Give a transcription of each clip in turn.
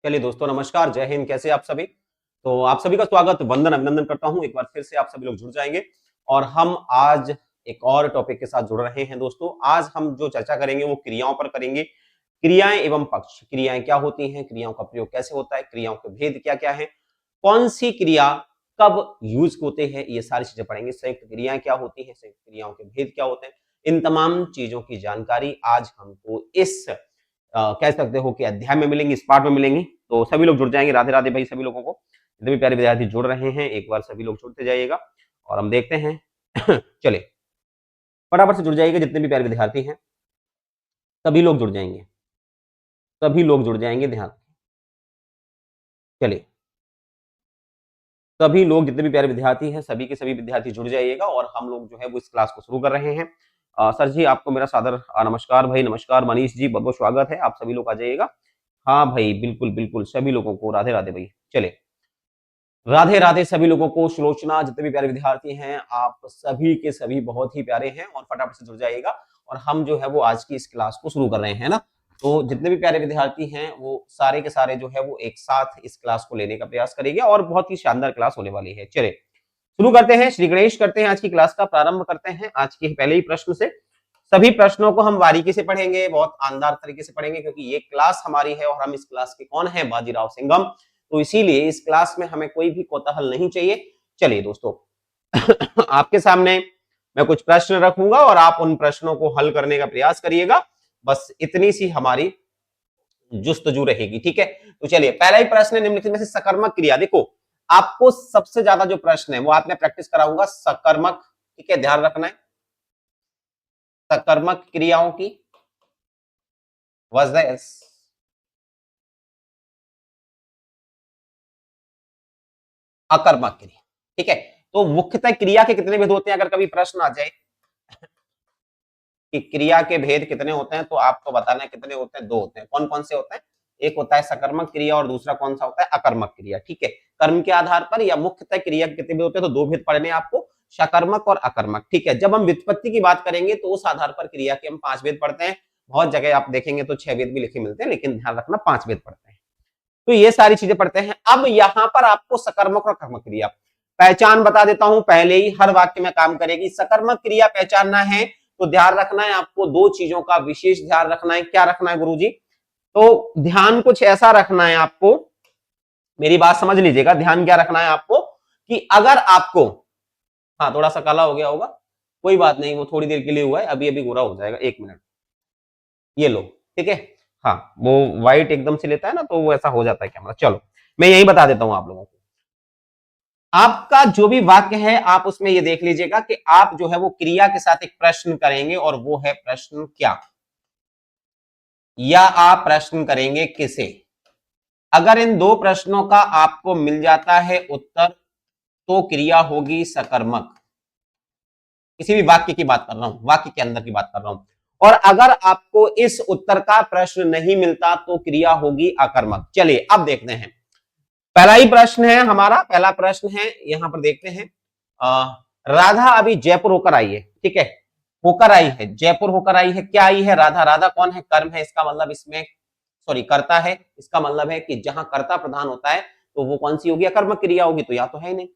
चलिए दोस्तों, नमस्कार, जय हिंद। कैसे आप सभी? तो आप सभी का स्वागत, वंदन, अभिनंदन करता हूं। एक बार फिर से आप सभी लोग जुड़ जाएंगे और हम आज एक और टॉपिक के साथ जुड़ रहे हैं। दोस्तों, आज हम जो चर्चा करेंगे वो क्रियाओं पर करेंगे। क्रियाएं एवं पक्ष। क्रियाएं क्या होती हैं, क्रियाओं का प्रयोग कैसे होता है, क्रियाओं के भेद क्या क्या है, कौन सी क्रिया कब यूज होते हैं, ये सारी चीजें पढ़ेंगे। संयुक्त क्रियाएं क्या होती हैं, संयुक्त क्रियाओं के भेद क्या होते हैं, इन तमाम चीजों की जानकारी आज हमको इस कह सकते हो कि अध्याय में मिलेंगी, इस पार्ट में मिलेंगी। तो सभी लोग जुड़ जाएंगे। राधे राधे भाई सभी लोगों को। जितने भी प्यारे विद्यार्थी जुड़ रहे हैं, एक बार सभी लोग जुड़ते जाइएगा और हम देखते हैं। चले, फटाफट से जुड़ जाइएगा। जितने भी प्यारे विद्यार्थी हैं सभी लोग जुड़ जाएंगे, सभी लोग जुड़ जाएंगे। ध्यान, चलिए, सभी लोग जितने भी प्यारे विद्यार्थी हैं सभी के सभी विद्यार्थी जुड़ जाइएगा और हम लोग जो है वो इस क्लास को शुरू कर रहे हैं। सर जी, आपको मेरा सादर नमस्कार। भाई नमस्कार। मनीष जी, बहुत बहुत स्वागत है। आप सभी लोग आ जाइएगा। हाँ भाई, बिल्कुल बिल्कुल, सभी लोगों को राधे राधे भाई। चले, राधे राधे सभी लोगों को। सुलोचना, जितने भी प्यारे विद्यार्थी हैं आप सभी के सभी बहुत ही प्यारे हैं और फटाफट से जुड़ जाइएगा और हम जो है वो आज की इस क्लास को शुरू कर रहे हैं ना। तो जितने भी प्यारे विद्यार्थी हैं वो सारे के सारे जो है वो एक साथ इस क्लास को लेने का प्रयास करेंगे और बहुत ही शानदार क्लास होने वाली है। चले, शुरू करते हैं। श्री गणेश करते हैं। आज की क्लास का प्रारंभ करते हैं आज के पहले ही प्रश्न से। सभी प्रश्नों को हम बारीकी से पढ़ेंगे, बहुत आनंदार तरीके से पढ़ेंगे, क्योंकि ये क्लास हमारी है और हम इस क्लास के कौन है, बाजीराव सिंघम। तो इसीलिए इस क्लास में हमें कोई भी कोताहल नहीं चाहिए। चलिए दोस्तों, आपके सामने मैं कुछ प्रश्न रखूंगा और आप उन प्रश्नों को हल करने का प्रयास करिएगा। बस इतनी सी हमारी जुस्तजू रहेगी, ठीक है। तो चलिए, पहला ही प्रश्न है निम्नलिखित में से सकर्मक क्रिया। देखो, आपको सबसे ज्यादा जो प्रश्न है वो आपने प्रैक्टिस कराऊंगा सकर्मक, ठीक है, ध्यान रखना है। सकर्मक क्रियाओं की वर्सेस अकर्मक क्रिया, ठीक है। तो मुख्यतः क्रिया के कितने भेद होते हैं, अगर कभी प्रश्न आ जाए कि क्रिया के भेद कितने होते हैं तो आपको बताना है कितने होते हैं। दो होते हैं। कौन कौन से होते हैं? एक होता है सकर्मक क्रिया और दूसरा कौन सा होता है, अकर्मक क्रिया, ठीक है। कर्म के आधार पर या मुख्यतः क्रिया के कितने भेद होते हैं, तो दो भेद पढ़ने आपको, सकर्मक और अकर्मक, ठीक है। जब हम व्युत्पत्ति की बात करेंगे तो उस आधार पर क्रिया के हम 5 भेद पढ़ते हैं। बहुत जगह आप देखेंगे तो 6 भेद भी लिखे मिलते हैं, लेकिन ध्यान रखना 5 भेद पढ़ते हैं। तो ये सारी चीजें पढ़ते हैं। अब यहां पर आपको सकर्मक और अकर्मक क्रिया पहचान बता देता हूं, पहले ही हर वाक्य में काम करेगी। सकर्मक क्रिया पहचानना है तो ध्यान रखना है आपको, दो चीजों का विशेष ध्यान रखना है। क्या रखना है गुरुजी? तो ध्यान कुछ ऐसा रखना है आपको, मेरी बात समझ लीजिएगा। ध्यान क्या रखना है आपको कि अगर आपको, हाँ थोड़ा सा काला हो गया होगा, कोई बात नहीं, वो थोड़ी देर के लिए हुआ है, अभी अभी गोरा हो जाएगा, 1 मिनट, ये लो, ठीक है। हाँ, वो व्हाइट एकदम से लेता है ना तो वो ऐसा हो जाता है कैमरा। चलो, मैं यही बता देता हूं आप लोगों को। आपका जो भी वाक्य है आप उसमें ये देख लीजिएगा कि आप जो है वो क्रिया के साथ एक प्रश्न करेंगे और वो है प्रश्न क्या, या आप प्रश्न करेंगे किसे। अगर इन दो प्रश्नों का आपको मिल जाता है उत्तर तो क्रिया होगी सकर्मक। किसी भी वाक्य की बात कर रहा हूं, वाक्य के अंदर की बात कर रहा हूं। और अगर आपको इस उत्तर का प्रश्न नहीं मिलता तो क्रिया होगी अकर्मक। चलिए अब देखते हैं। पहला ही प्रश्न है हमारा, पहला प्रश्न है, यहां पर देखते हैं। राधा अभी जयपुर होकर आई है, ठीक है, होकर आई है, जयपुर होकर आई है। क्या आई है? राधा। राधा कौन है? कर्म है, इसका मतलब इसमें, सॉरी, कर्ता है। इसका मतलब है कि जहां कर्ता प्रधान होता है तो वो कौन सी होगी? अकर्मक क्रिया होगी। तो या तो है ही नहीं।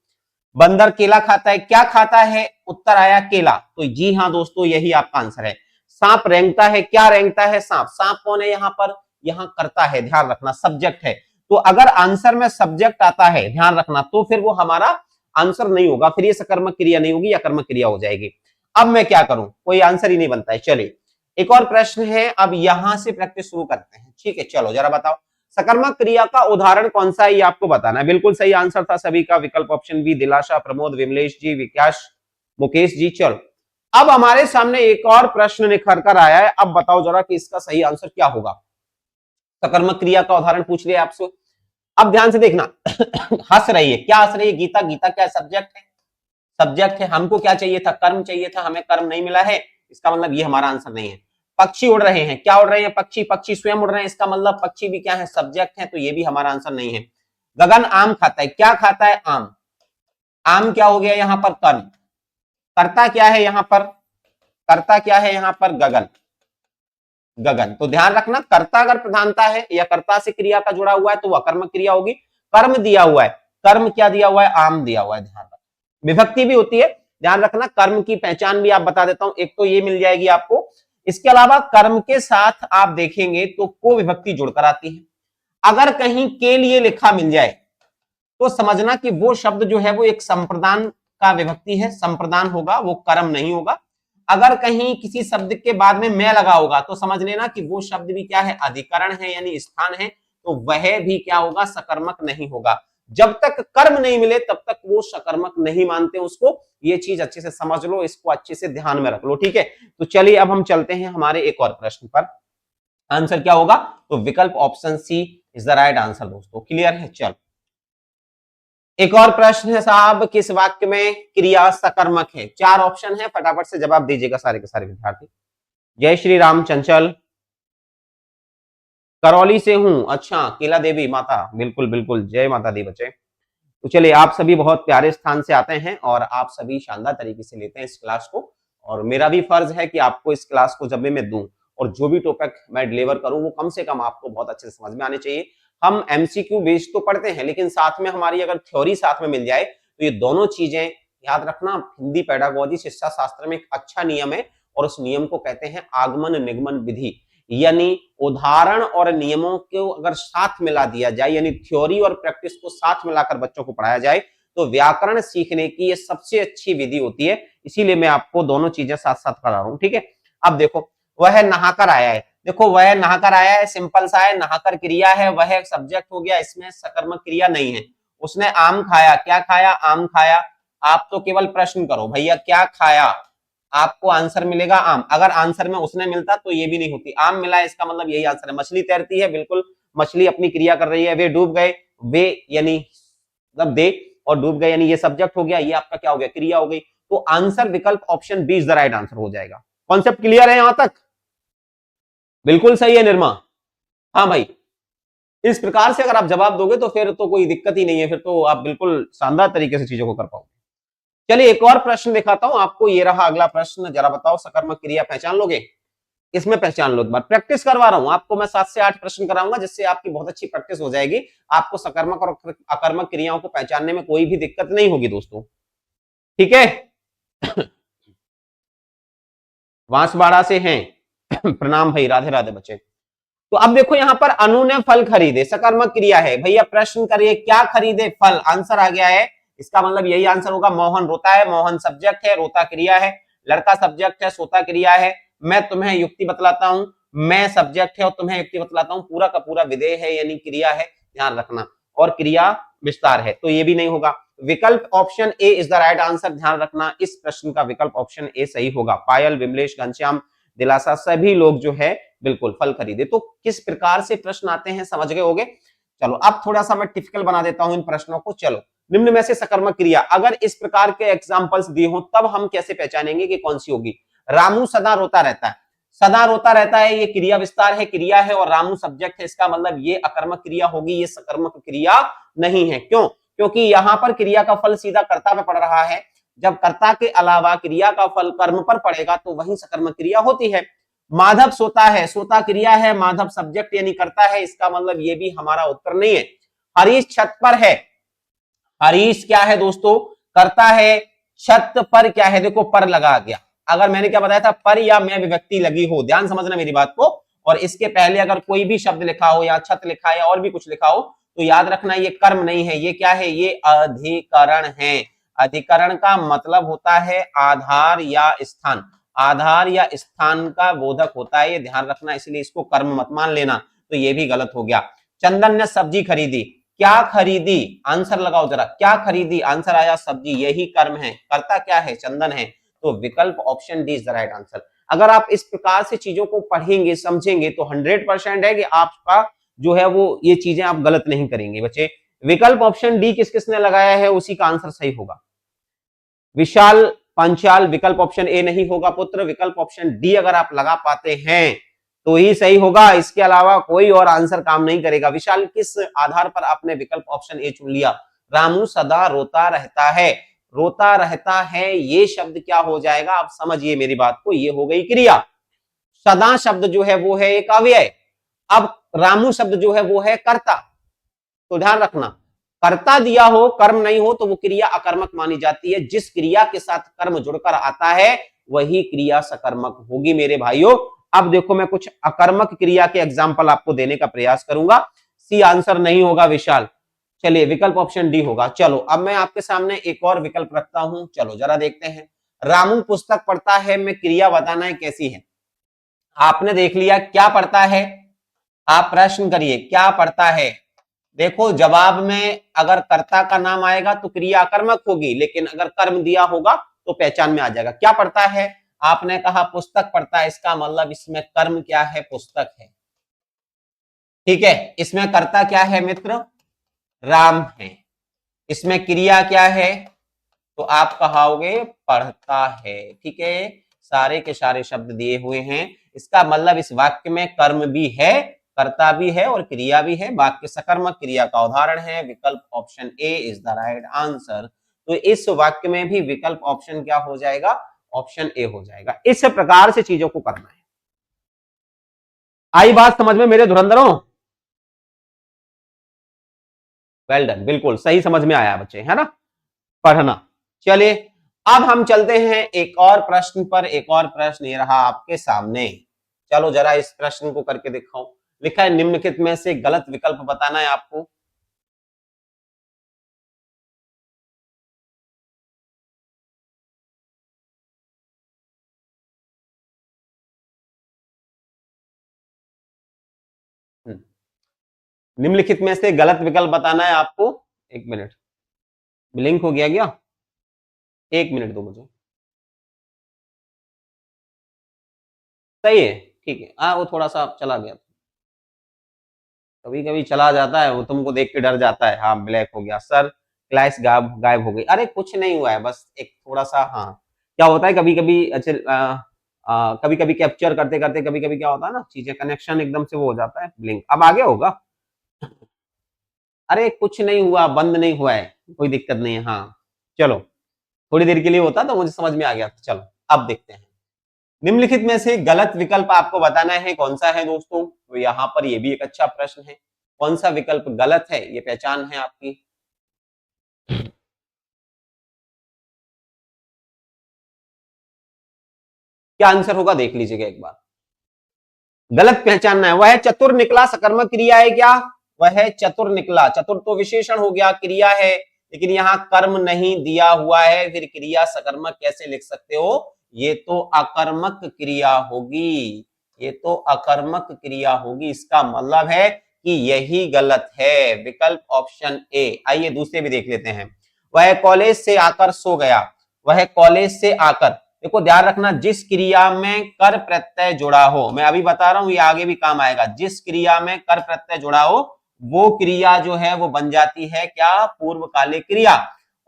बंदर केला खाता है। क्या खाता है? उत्तर आया केला। तो जी हाँ दोस्तों, यही आपका आंसर है। सांप रेंगता है। क्या रेंगता है? सांप। सांप कौन है यहां पर? यहां करता है, ध्यान रखना, सब्जेक्ट है। तो अगर आंसर में सब्जेक्ट आता है, ध्यान रखना, तो फिर वो हमारा आंसर नहीं होगा, फिर ये सकर्मक क्रिया नहीं होगी, अकर्मक क्रिया हो जाएगी। अब मैं क्या करूं, कोई आंसर ही नहीं बनता है। चलिए, एक और प्रश्न है, अब यहां से प्रैक्टिस शुरू करते हैं, ठीक है। चलो जरा बताओ, सकर्मक क्रिया का उदाहरण कौन सा है, ये आपको बताना है। बिल्कुल सही आंसर था सभी का, विकल्प ऑप्शन बी, दिलाशा, प्रमोद, विमलेश जी, विकास, मुकेश जी। चलो, अब हमारे सामने एक और प्रश्न निखर कर आया है। अब बताओ जरा कि इसका सही आंसर क्या होगा। सकर्मक क्रिया का उदाहरण पूछ लिया आपसे। अब ध्यान से देखना। हंस रही है। क्या हंस रही है? गीता। गीता क्या है? सब्जेक्ट है, सब्जेक्ट है। हमको क्या चाहिए था? कर्म चाहिए था, हमें कर्म नहीं मिला है, इसका मतलब ये हमारा आंसर नहीं है। पक्षी उड़ रहे हैं। क्या उड़ रहे हैं? पक्षी। पक्षी स्वयं उड़ रहे हैं, इसका मतलब पक्षी भी क्या है? सब्जेक्ट है, तो ये भी हमारा आंसर नहीं है। गगन आम खाता है। क्या खाता है? आम। आम क्या हो गया यहां पर? कर्म। कर्ता क्या है यहां पर? कर्ता क्या है यहां पर? गगन। गगन। तो ध्यान रखना, कर्ता अगर प्रधानता है या कर्ता से क्रिया का जुड़ा हुआ है तो वह कर्मक क्रिया होगी। कर्म दिया हुआ है, कर्म क्या दिया हुआ है, आम दिया हुआ है, ध्यान रखना। विभक्ति भी होती है, ध्यान रखना। कर्म की पहचान भी आप बता देता हूं, एक तो ये मिल जाएगी आपको। इसके अलावा कर्म के साथ आप देखेंगे तो को विभक्ति जुड़कर आती है। अगर कहीं के लिए लिखा मिल जाए तो समझना कि वो शब्द जो है वो एक संप्रदान का विभक्ति है, संप्रदान होगा, वो कर्म नहीं होगा। अगर कहीं किसी शब्द के बाद में मैं लगा होगा तो समझ लेना कि वो शब्द भी क्या है, अधिकरण है यानी स्थान है, तो वह भी क्या होगा, सकर्मक नहीं होगा। जब तक कर्म नहीं मिले तब तक वो सकर्मक नहीं मानते उसको। ये चीज अच्छे से समझ लो, इसको अच्छे से ध्यान में रख लो, ठीक है। तो चलिए अब हम चलते हैं हमारे एक और प्रश्न पर। आंसर क्या होगा, तो विकल्प option C is the right answer दोस्तों। क्लियर है, चल एक और प्रश्न है साहब, किस वाक्य में क्रिया सकर्मक है। चार ऑप्शन है, फटाफट से जवाब दीजिएगा सारे के सारे विद्यार्थी। जय श्री राम चंचल, करौली से हूं, अच्छा केला देवी माता, बिल्कुल बिल्कुल, जय माता दी बच्चे। तो चलिए, आप सभी बहुत प्यारे स्थान से आते हैं और आप सभी शानदार तरीके से लेते हैं इस क्लास को, और मेरा भी फर्ज है कि आपको इस क्लास को जब भी मैं दूं और जो भी टॉपिक मैं डिलीवर करूं वो कम से कम आपको बहुत अच्छे से समझ में आने चाहिए। हम एमसीक्यू बेस्ड तो पढ़ते हैं, लेकिन साथ में हमारी अगर थ्योरी साथ में मिल जाए तो ये दोनों चीजें याद रखना। हिंदी पेडागोजी शिक्षा शास्त्र में एक अच्छा नियम है और उस नियम को कहते हैं आगमन निगमन विधि। यानी उदाहरण और नियमों को अगर साथ मिला दिया जाए, यानी थ्योरी और प्रैक्टिस को साथ मिलाकर बच्चों को पढ़ाया जाए, तो व्याकरण सीखने की ये सबसे अच्छी विधि होती है। इसीलिए मैं आपको दोनों चीजें साथ साथ करा रहा हूं, ठीक है। अब देखो, वह नहाकर आया है, देखो वह नहाकर आया है, सिंपल सा है, नहाकर क्रिया है, वह सब्जेक्ट हो गया, इसमें सकर्मक क्रिया नहीं है। उसने आम खाया, क्या खाया, आम खाया। आप तो केवल प्रश्न करो भैया क्या खाया, आपको आंसर मिलेगा आम। अगर आंसर में उसने मिलता तो ये भी नहीं होती, आम मिला है इसका मतलब यही आंसर है। मछली तैरती है, बिल्कुल मछली अपनी क्रिया कर रही है। वे डूब गए, वे यानी मतलब दे, और डूब गए यानी ये सब्जेक्ट हो गया, ये आपका क्या हो गया, क्रिया हो गई। तो आंसर विकल्प option B is the right answer हो जाएगा। कॉन्सेप्ट क्लियर है यहां तक, बिल्कुल सही है निर्मा। हाँ भाई, इस प्रकार से अगर आप जवाब दोगे तो फिर तो कोई दिक्कत ही नहीं है, फिर तो आप बिल्कुल शानदार तरीके से चीजों को कर पाओगे। चलिए एक और प्रश्न दिखाता हूं आपको, ये रहा अगला प्रश्न। जरा बताओ, सकर्मक क्रिया पहचान लोगे, इसमें पहचान लो। एक बार प्रैक्टिस करवा रहा हूं आपको मैं, 7 से 8 प्रश्न कराऊंगा जिससे आपकी बहुत अच्छी प्रैक्टिस हो जाएगी। आपको सकर्मक और अकर्मक क्रियाओं को पहचानने में कोई भी दिक्कत नहीं होगी दोस्तों, ठीक है। बांसवाड़ा से हैं प्रणाम भाई, राधे राधे बच्चे। तो अब देखो यहाँ पर अनु ने फल खरीदे, सकर्मक क्रिया है भैया। प्रश्न करिए क्या खरीदे, फल, आंसर आ गया है। इसका मतलब यही आंसर होगा, मोहन रोता है, मोहन सब्जेक्ट है, रोता क्रिया है। लड़का सब्जेक्ट है, सोता क्रिया है। मैं तुम्हें युक्ति बतलाता हूं, मैं सब्जेक्ट है और तुम्हें युक्ति बतलाता हूं, पूरा का पूरा विधेय है यानी क्रिया है, ध्यान रखना। और क्रिया विस्तार है, तो ये भी नहीं होगा। विकल्प option A is the right answer, ध्यान रखना। इस प्रश्न का विकल्प ऑप्शन ए सही होगा। पायल, विमलेश, घनश्याम, दिलासा, सभी लोग जो है बिल्कुल फल खरीदे। तो किस प्रकार से प्रश्न आते हैं समझ गए होगे। चलो अब थोड़ा सा मैं टिपिकल बना देता हूं इन प्रश्नों को। चलो, निम्न में से सकर्मक क्रिया, अगर इस प्रकार के एग्जांपल्स दिए हो तब हम कैसे पहचानेंगे कि कौन सी होगी। रामू सदा रोता रहता है, सदा रोता रहता है, ये क्रिया विस्तार है, क्रिया है, और रामू सब्जेक्ट है, इसका मतलब ये अकर्मक क्रिया होगी, ये सकर्मक क्रिया नहीं है। क्यों, क्योंकि यहां पर क्रिया का फल सीधा कर्ता पे पड़ रहा है। जब कर्ता के अलावा क्रिया का फल कर्म पर पड़ेगा तो वही सकर्मक क्रिया होती है। माधव सोता है, सोता क्रिया है, माधव सब्जेक्ट यानी करता है, इसका मतलब ये भी हमारा उत्तर नहीं है। हरीश छत पर है, हरीश क्या है दोस्तों, करता है, छत पर क्या है, देखो पर लगा गया। अगर मैंने क्या बताया था, पर या मैं विभक्ति लगी हो, ध्यान समझना मेरी बात को, और इसके पहले अगर कोई भी शब्द लिखा हो या छत लिखा है या और भी कुछ लिखा हो तो याद रखना ये कर्म नहीं है, ये क्या है, ये अधिकरण है। अधिकरण का मतलब होता है आधार या स्थान, आधार या स्थान का बोधक होता है, ये ध्यान रखना, इसलिए इसको कर्म मत मान लेना। तो ये भी गलत हो गया। चंदन ने सब्जी खरीदी, क्या खरीदी, आंसर लगाओ जरा, क्या खरीदी, आंसर आया सब्जी, यही कर्म है, करता क्या है, चंदन है। तो विकल्प option D is the right answer. अगर आप इस प्रकार से चीजों को पढ़ेंगे समझेंगे तो 100% है कि आपका जो है वो ये चीजें आप गलत नहीं करेंगे बच्चे। विकल्प ऑप्शन डी किस किसने लगाया है उसी का आंसर सही होगा। विशाल पांचाल, विकल्प ऑप्शन ए नहीं होगा पुत्र, विकल्प ऑप्शन डी अगर आप लगा पाते हैं तो ही सही होगा, इसके अलावा कोई और आंसर काम नहीं करेगा। विशाल, किस आधार पर आपने विकल्प ऑप्शन ए चुन लिया। रामू सदा रोता रहता है, रोता रहता है, ये शब्द क्या हो जाएगा, आप समझिए मेरी बात को, ये हो गई क्रिया। सदा शब्द जो है वो है एक अव्यय। अब रामू शब्द जो है वो है कर्ता। तो ध्यान रखना, कर्ता दिया हो कर्म नहीं हो तो वो क्रिया अकर्मक मानी जाती है। जिस क्रिया के साथ कर्म जुड़कर आता है वही क्रिया सकर्मक होगी मेरे भाइयों। अब देखो मैं कुछ अकर्मक क्रिया के एग्जाम्पल आपको देने का प्रयास करूंगा। सी आंसर नहीं होगा विशाल, चलिए विकल्प ऑप्शन डी होगा। चलो अब मैं आपके सामने एक और विकल्प रखता हूं, चलो जरा देखते हैं। रामू पुस्तक पढ़ता है में क्रिया बताना है कैसी है। आपने देख लिया क्या पढ़ता है, आप प्रश्न करिए क्या पढ़ता है। देखो जवाब में अगर कर्ता का नाम आएगा तो क्रिया कर्मक होगी, लेकिन अगर कर्म दिया होगा तो पहचान में आ जाएगा। क्या पढ़ता है, आपने कहा पुस्तक पढ़ता है, इसका मतलब इसमें कर्म क्या है, पुस्तक है। ठीक है, इसमें कर्ता क्या है मित्र, राम है। इसमें क्रिया क्या है, तो आप कहोगे पढ़ता है। ठीक है, सारे के सारे शब्द दिए हुए हैं, इसका मतलब इस वाक्य में कर्म भी है, कर्ता भी है और क्रिया भी है। वाक्य सकर्मक क्रिया का उदाहरण है। विकल्प option A is the right answer. तो इस वाक्य में भी विकल्प ऑप्शन क्या हो जाएगा, ऑप्शन ए हो जाएगा। इस प्रकार से चीजों को करना है। आई बात समझ में मेरे धुरंधरों, वेल डन, बिल्कुल सही समझ में आया बच्चे, है ना, पढ़ना। चलिए अब हम चलते हैं एक और प्रश्न पर। एक और प्रश्न ये रहा आपके सामने, चलो जरा इस प्रश्न को करके दिखाओ। लिखा है निम्नलिखित में से गलत विकल्प बताना है आपको। निम्नलिखित में से गलत विकल्प बताना है आपको। एक मिनट, ब्लिंक हो गया क्या, एक मिनट दो मुझे। सही है, ठीक है, हाँ वो थोड़ा सा चला गया, कभी कभी चला जाता है, वो तुमको देख के डर जाता है। हाँ ब्लैक हो गया सर, क्लास गायब गायब हो गई। अरे कुछ नहीं हुआ है, बस एक थोड़ा सा, हाँ क्या होता है कभी कभी, अच्छा कभी कभी कैप्चर करते करते कभी कभी क्या होता है ना, चीजें कनेक्शन एकदम से वो हो जाता है ब्लिंक। अब आगे होगा, अरे कुछ नहीं हुआ, बंद नहीं हुआ है, कोई दिक्कत नहीं है। हाँ चलो, थोड़ी देर के लिए होता तो मुझे समझ में आ गया। चलो अब देखते हैं, निम्नलिखित में से गलत विकल्प आपको बताना है कौन सा है दोस्तों। तो यहाँ पर ये भी एक अच्छा प्रश्न है, कौन सा विकल्प गलत है ये पहचान है आपकी। क्या आंसर होगा देख लीजिएगा एक बार, गलत पहचानना है। वह चतुर निकला सकर्मक क्रिया है क्या, वह चतुर निकला, चतुर तो विशेषण हो गया, क्रिया है, लेकिन यहाँ कर्म नहीं दिया हुआ है, फिर क्रिया सकर्मक कैसे लिख सकते हो, ये तो अकर्मक क्रिया होगी, ये तो अकर्मक क्रिया होगी। इसका मतलब है कि यही गलत है, विकल्प ऑप्शन ए। आइए दूसरे भी देख लेते हैं। वह कॉलेज से आकर सो गया, वह कॉलेज से आकर, देखो ध्यान रखना जिस क्रिया में कर प्रत्यय जुड़ा हो, मैं अभी बता रहा हूं ये आगे भी काम आएगा, जिस क्रिया में कर प्रत्यय जुड़ा हो वो क्रिया जो है वो बन जाती है क्या, पूर्वकालिक क्रिया।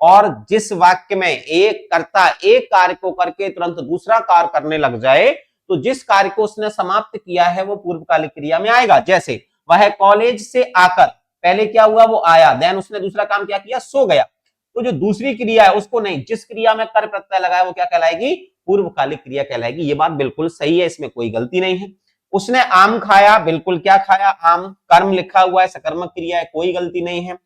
और जिस वाक्य में एक कर्ता एक कार्य को करके तुरंत दूसरा कार्य करने लग जाए तो जिस कार्य को उसने समाप्त किया है वो पूर्वकालिक क्रिया में आएगा। जैसे वह कॉलेज से आकर, पहले क्या हुआ, वो आया, देन उसने दूसरा काम क्या किया, सो गया। तो जो दूसरी क्रिया है उसको नहीं, जिस क्रिया में कर प्रत्यय लगाया वो क्या कहलाएगी, पूर्वकालिक क्रिया कहलाएगी। ये बात बिल्कुल सही है, इसमें कोई गलती नहीं है। उसने आम खाया, बिल्कुल क्या खाया, आम, कर्म लिखा हुआ है, सकर्मक क्रिया है, कोई गलती नहीं है।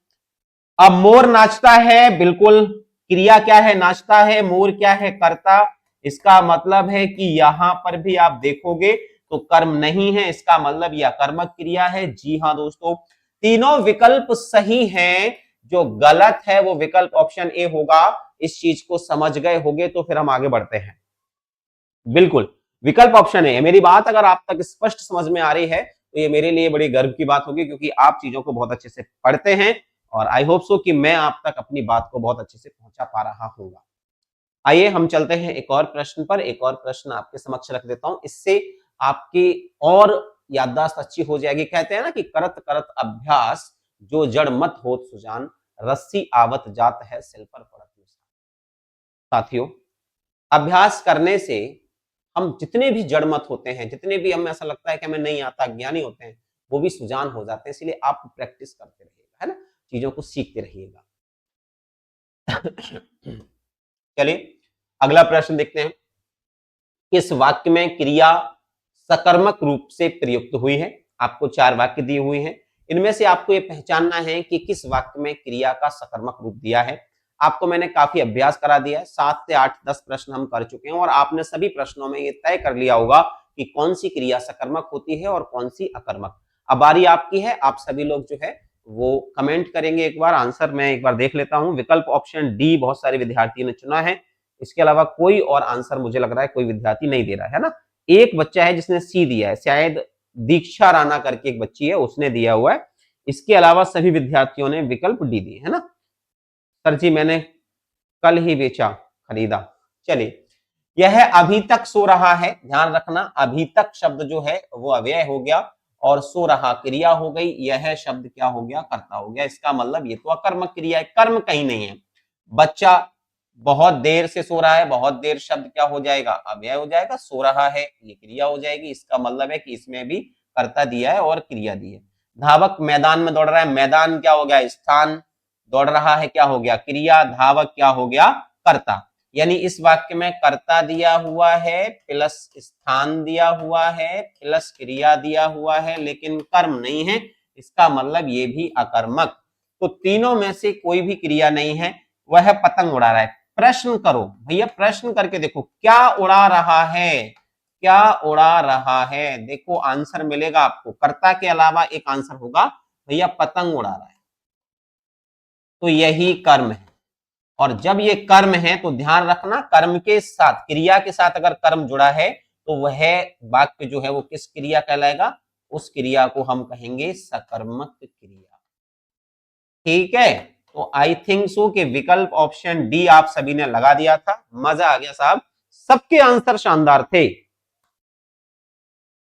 अब मोर नाचता है, बिल्कुल क्रिया क्या है, नाचता है, मोर क्या है, कर्ता। इसका मतलब है कि यहां पर भी आप देखोगे तो कर्म नहीं है, इसका मतलब यह कर्मक क्रिया है। जी हाँ दोस्तों, तीनों विकल्प सही हैं, जो गलत है वो विकल्प ऑप्शन ए होगा। इस चीज को समझ गए होगे तो फिर हम आगे बढ़ते हैं। बिल्कुल विकल्प ऑप्शन ए है। मेरी बात अगर आप तक स्पष्ट समझ में आ रही है तो ये मेरे लिए बड़ी गर्व की बात होगी, क्योंकि आप चीजों को बहुत अच्छे से पढ़ते हैं और आई होप सो कि मैं आप तक अपनी बात को बहुत अच्छे से पहुंचा पा रहा हूँ। आइए हम चलते हैं एक और प्रश्न पर। एक और प्रश्न आपके समक्ष रख देता हूं, इससे आपकी और याददाश्त अच्छी हो जाएगी। कहते हैं ना कि करत करत अभ्यास जो जड़ मत होत सुजान, रस्सी आवत जात है सिल पर पड़त निशान। साथियों, अभ्यास करने से हम जितने भी जड़ मत होते हैं, जितने भी हमें ऐसा लगता है कि हमें नहीं आता, ज्ञानी होते हैं, वो भी सुजान हो जाते हैं। इसलिए आप प्रैक्टिस करते रहिएगा, है ना, चीजों को सीखते रहिएगा। चलिए अगला प्रश्न देखते हैं। किस वाक्य में क्रिया सकर्मक रूप से प्रयुक्त हुई है। आपको 4 वाक्य दिए हुए हैं, इनमें से आपको ये पहचानना है कि किस वाक्य में क्रिया का सकर्मक रूप दिया है। आपको मैंने काफी अभ्यास करा दिया है, 7 से 8-10 प्रश्न हम कर चुके हैं और आपने सभी प्रश्नों में ये तय कर लिया होगा कि कौन सी क्रिया सकर्मक होती है और कौन सी अकर्मक। अब बारी आपकी है, आप सभी लोग जो है वो कमेंट करेंगे। एक बार आंसर मैं एक बार देख लेता हूं। विकल्प ऑप्शन डी बहुत सारे विद्यार्थियों ने चुना है, इसके अलावा कोई और आंसर मुझे लग रहा है कोई विद्यार्थी नहीं दे रहा है ना। एक बच्चा है जिसने सी दिया है, शायद दीक्षा राणा करके एक बच्ची है, उसने दिया हुआ है। इसके अलावा सभी विद्यार्थियों ने विकल्प डी दिए है ना। सर जी मैंने कल ही बेचा खरीदा। चलिए, यह अभी तक सो रहा है, ध्यान रखना अभी तक शब्द जो है वो अव्यय हो गया और सो रहा क्रिया हो गई, यह शब्द क्या हो गया, कर्ता हो गया। इसका मतलब ये तो अकर्मक क्रिया है, कर्म कहीं नहीं है। बच्चा बहुत देर से सो रहा है, बहुत देर शब्द क्या हो जाएगा, अव्यय हो जाएगा, सो रहा है ये क्रिया हो जाएगी। इसका मतलब है कि इसमें भी कर्ता दिया है और क्रिया दी है। धावक मैदान में दौड़ रहा है, मैदान क्या हो गया, स्थान, दौड़ रहा है क्या हो गया, क्रिया, धावक क्या हो गया, कर्ता। यानी इस वाक्य में कर्ता दिया हुआ है प्लस स्थान दिया हुआ है प्लस क्रिया दिया हुआ है, लेकिन कर्म नहीं है। इसका मतलब ये भी अकर्मक। तो तीनों में से कोई भी क्रिया नहीं है, वह पतंग उड़ा रहा है। प्रश्न करो भैया, प्रश्न करके देखो क्या उड़ा रहा है, क्या उड़ा रहा है। देखो आंसर मिलेगा आपको, कर्ता के अलावा एक आंसर होगा, भैया पतंग उड़ा रहा है, तो यही कर्म है। और जब ये कर्म है तो ध्यान रखना, कर्म के साथ, क्रिया के साथ अगर कर्म जुड़ा है तो वह वाक्य जो है वो किस क्रिया कहलाएगा, उस क्रिया को हम कहेंगे सकर्मक क्रिया। ठीक है, तो आई थिंक सो कि विकल्प ऑप्शन डी आप सभी ने लगा दिया था। मजा आ गया साहब, सबके आंसर शानदार थे।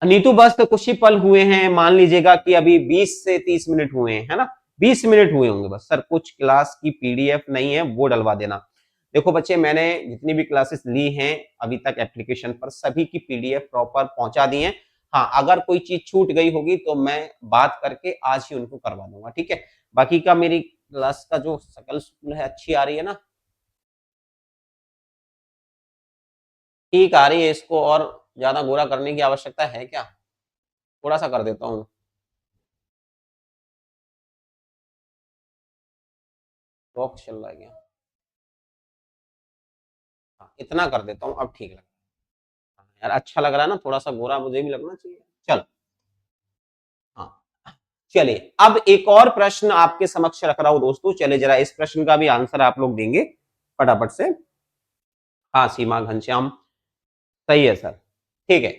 नीतू बस तो कुछ ही पल हुए हैं, मान लीजिएगा कि अभी 20 से 30 मिनट हुए हैं, है ना, 20 मिनट हुए होंगे बस। सर कुछ क्लास की पीडीएफ नहीं है, वो डलवा देना। देखो बच्चे, मैंने जितनी भी क्लासेस ली हैं अभी तक एप्लीकेशन पर, सभी की पीडीएफ प्रॉपर पहुंचा दी है। हाँ, अगर कोई चीज छूट गई होगी तो मैं बात करके आज ही उनको करवा दूंगा, ठीक है। बाकी का मेरी क्लास का जो सकल स्कूल है अच्छी आ रही है ना, ठीक आ रही है। इसको और ज्यादा गोरा करने की आवश्यकता है क्या, थोड़ा सा कर देता हूँ, बॉक्स चल रहा है क्या, हाँ, इतना कर देता हूँ, अब ठीक लग रहा है। हाँ, यार अच्छा लग रहा है ना, थोड़ा सा गोरा मुझे भी लगना चाहिए। चल, हाँ, चलिए अब एक और प्रश्न आपके समक्ष रख रहा हूं दोस्तों। चलिए जरा इस प्रश्न का भी आंसर आप लोग देंगे फटाफट से। हाँ, सीमा घनश्याम, सही है सर, ठीक है।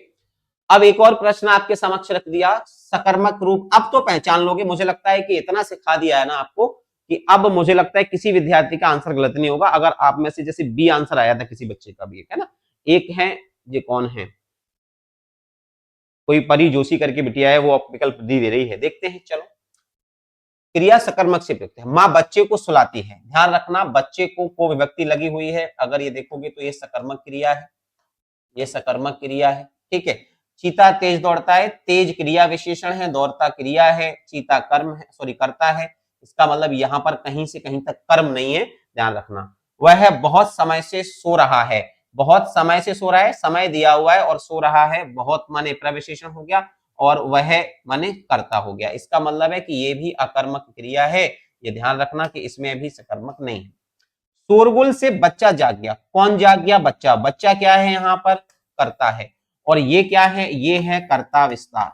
अब एक और प्रश्न आपके समक्ष रख दिया, सकर्मक रूप। अब तो पहचान लोगे, मुझे लगता है कि इतना सिखा दिया है ना आपको कि अब मुझे लगता है किसी विद्यार्थी का आंसर गलत नहीं होगा। अगर आप में से जैसे बी आंसर आया था किसी बच्चे का भी, एक है ना, एक है, ये कौन है, कोई परी जोशी करके बिटिया है, वो विकल्प दी दे रही है, देखते हैं। चलो, क्रिया सकर्मक से प्रयुक्त है, माँ बच्चे को सुलाती है। ध्यान रखना, बच्चे को विभक्ति लगी हुई है, अगर ये देखोगे तो ये सकर्मक क्रिया है, ये सकर्मक क्रिया है, ठीक है। चीता तेज दौड़ता है, तेज क्रिया विशेषण है, दौड़ता क्रिया है, चीता कर्म है, सॉरी करता है। इसका मतलब यहां पर कहीं से कहीं तक कर्म नहीं है, ध्यान रखना। वह बहुत समय से सो रहा है, बहुत समय से सो रहा है, समय दिया हुआ है और सो रहा है, बहुत माने प्रविशेषण हो गया और वह माने कर्ता हो गया। इसका मतलब है कि ये भी अकर्मक क्रिया है, ये ध्यान रखना कि इसमें भी सकर्मक नहीं है। शोरगुल से बच्चा जाग गया, कौन जाग गया, बच्चा। बच्चा क्या है यहाँ पर, कर्ता है। और ये क्या है, ये है कर्ता विस्तार,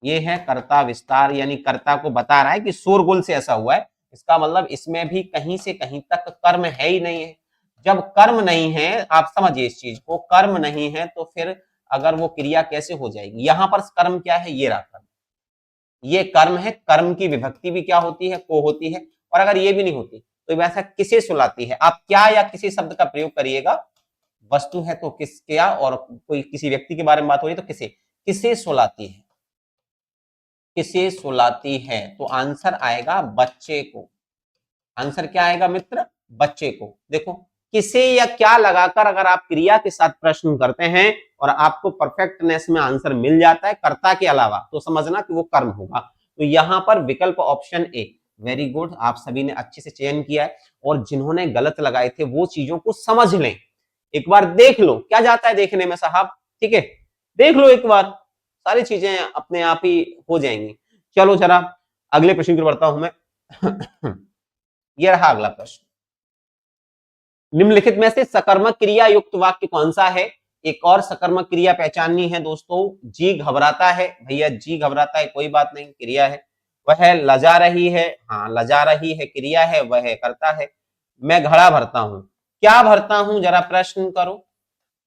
ये है कर्ता विस्तार, यानी कर्ता को बता रहा है कि शोरगुल से ऐसा हुआ है। इसका मतलब इसमें भी कहीं से कहीं तक कर्म है ही नहीं है। जब कर्म नहीं है, आप समझिए इस चीज को, कर्म नहीं है तो फिर अगर वो क्रिया कैसे हो जाएगी। यहां पर कर्म क्या है, ये रहा कर्म, ये कर्म है। कर्म की विभक्ति भी क्या होती है, को होती है। और अगर ये भी नहीं होती तो वैसा किसे सुलाती है, आप क्या या किसी शब्द का प्रयोग करिएगा। वस्तु है तो किस, क्या, और कोई किसी व्यक्ति के बारे में बात हो रही है तो किसे, किसे सुलाती है, किसे सुलाती है। तो आंसर आएगा बच्चे को। आंसर क्या आएगा मित्र, बच्चे को। देखो, किसे या क्या लगाकर अगर आप क्रिया के साथ प्रश्न करते हैं और आपको परफेक्टनेस में आंसर मिल जाता है कर्ता के अलावा, तो समझना कि वो कर्म होगा। तो यहां पर विकल्प ऑप्शन ए, वेरी गुड, आप सभी ने अच्छे से चयन किया है। और जिन्होंने गलत लगाए थे वो चीजों को समझ लें, एक बार देख लो, क्या जाता है देखने में साहब, ठीक है। देख लो एक बार, सारी चीजें अपने आप ही हो जाएंगी। चलो जरा अगले प्रश्न की ओर बढ़ता हूं मैं। ये रहा अगला प्रश्न। निम्नलिखित में से सकर्मक क्रिया युक्त वाक्य कौन सा है? एक और सकर्मक क्रिया पहचाननी है दोस्तों। जी घबराता है, भैया जी घबराता है, कोई बात नहीं, क्रिया है। वह लजा रही है, हाँ लजा रही है क्रिया है, वह करता है। मैं घड़ा भरता हूं, क्या भरता हूं, जरा प्रश्न करो,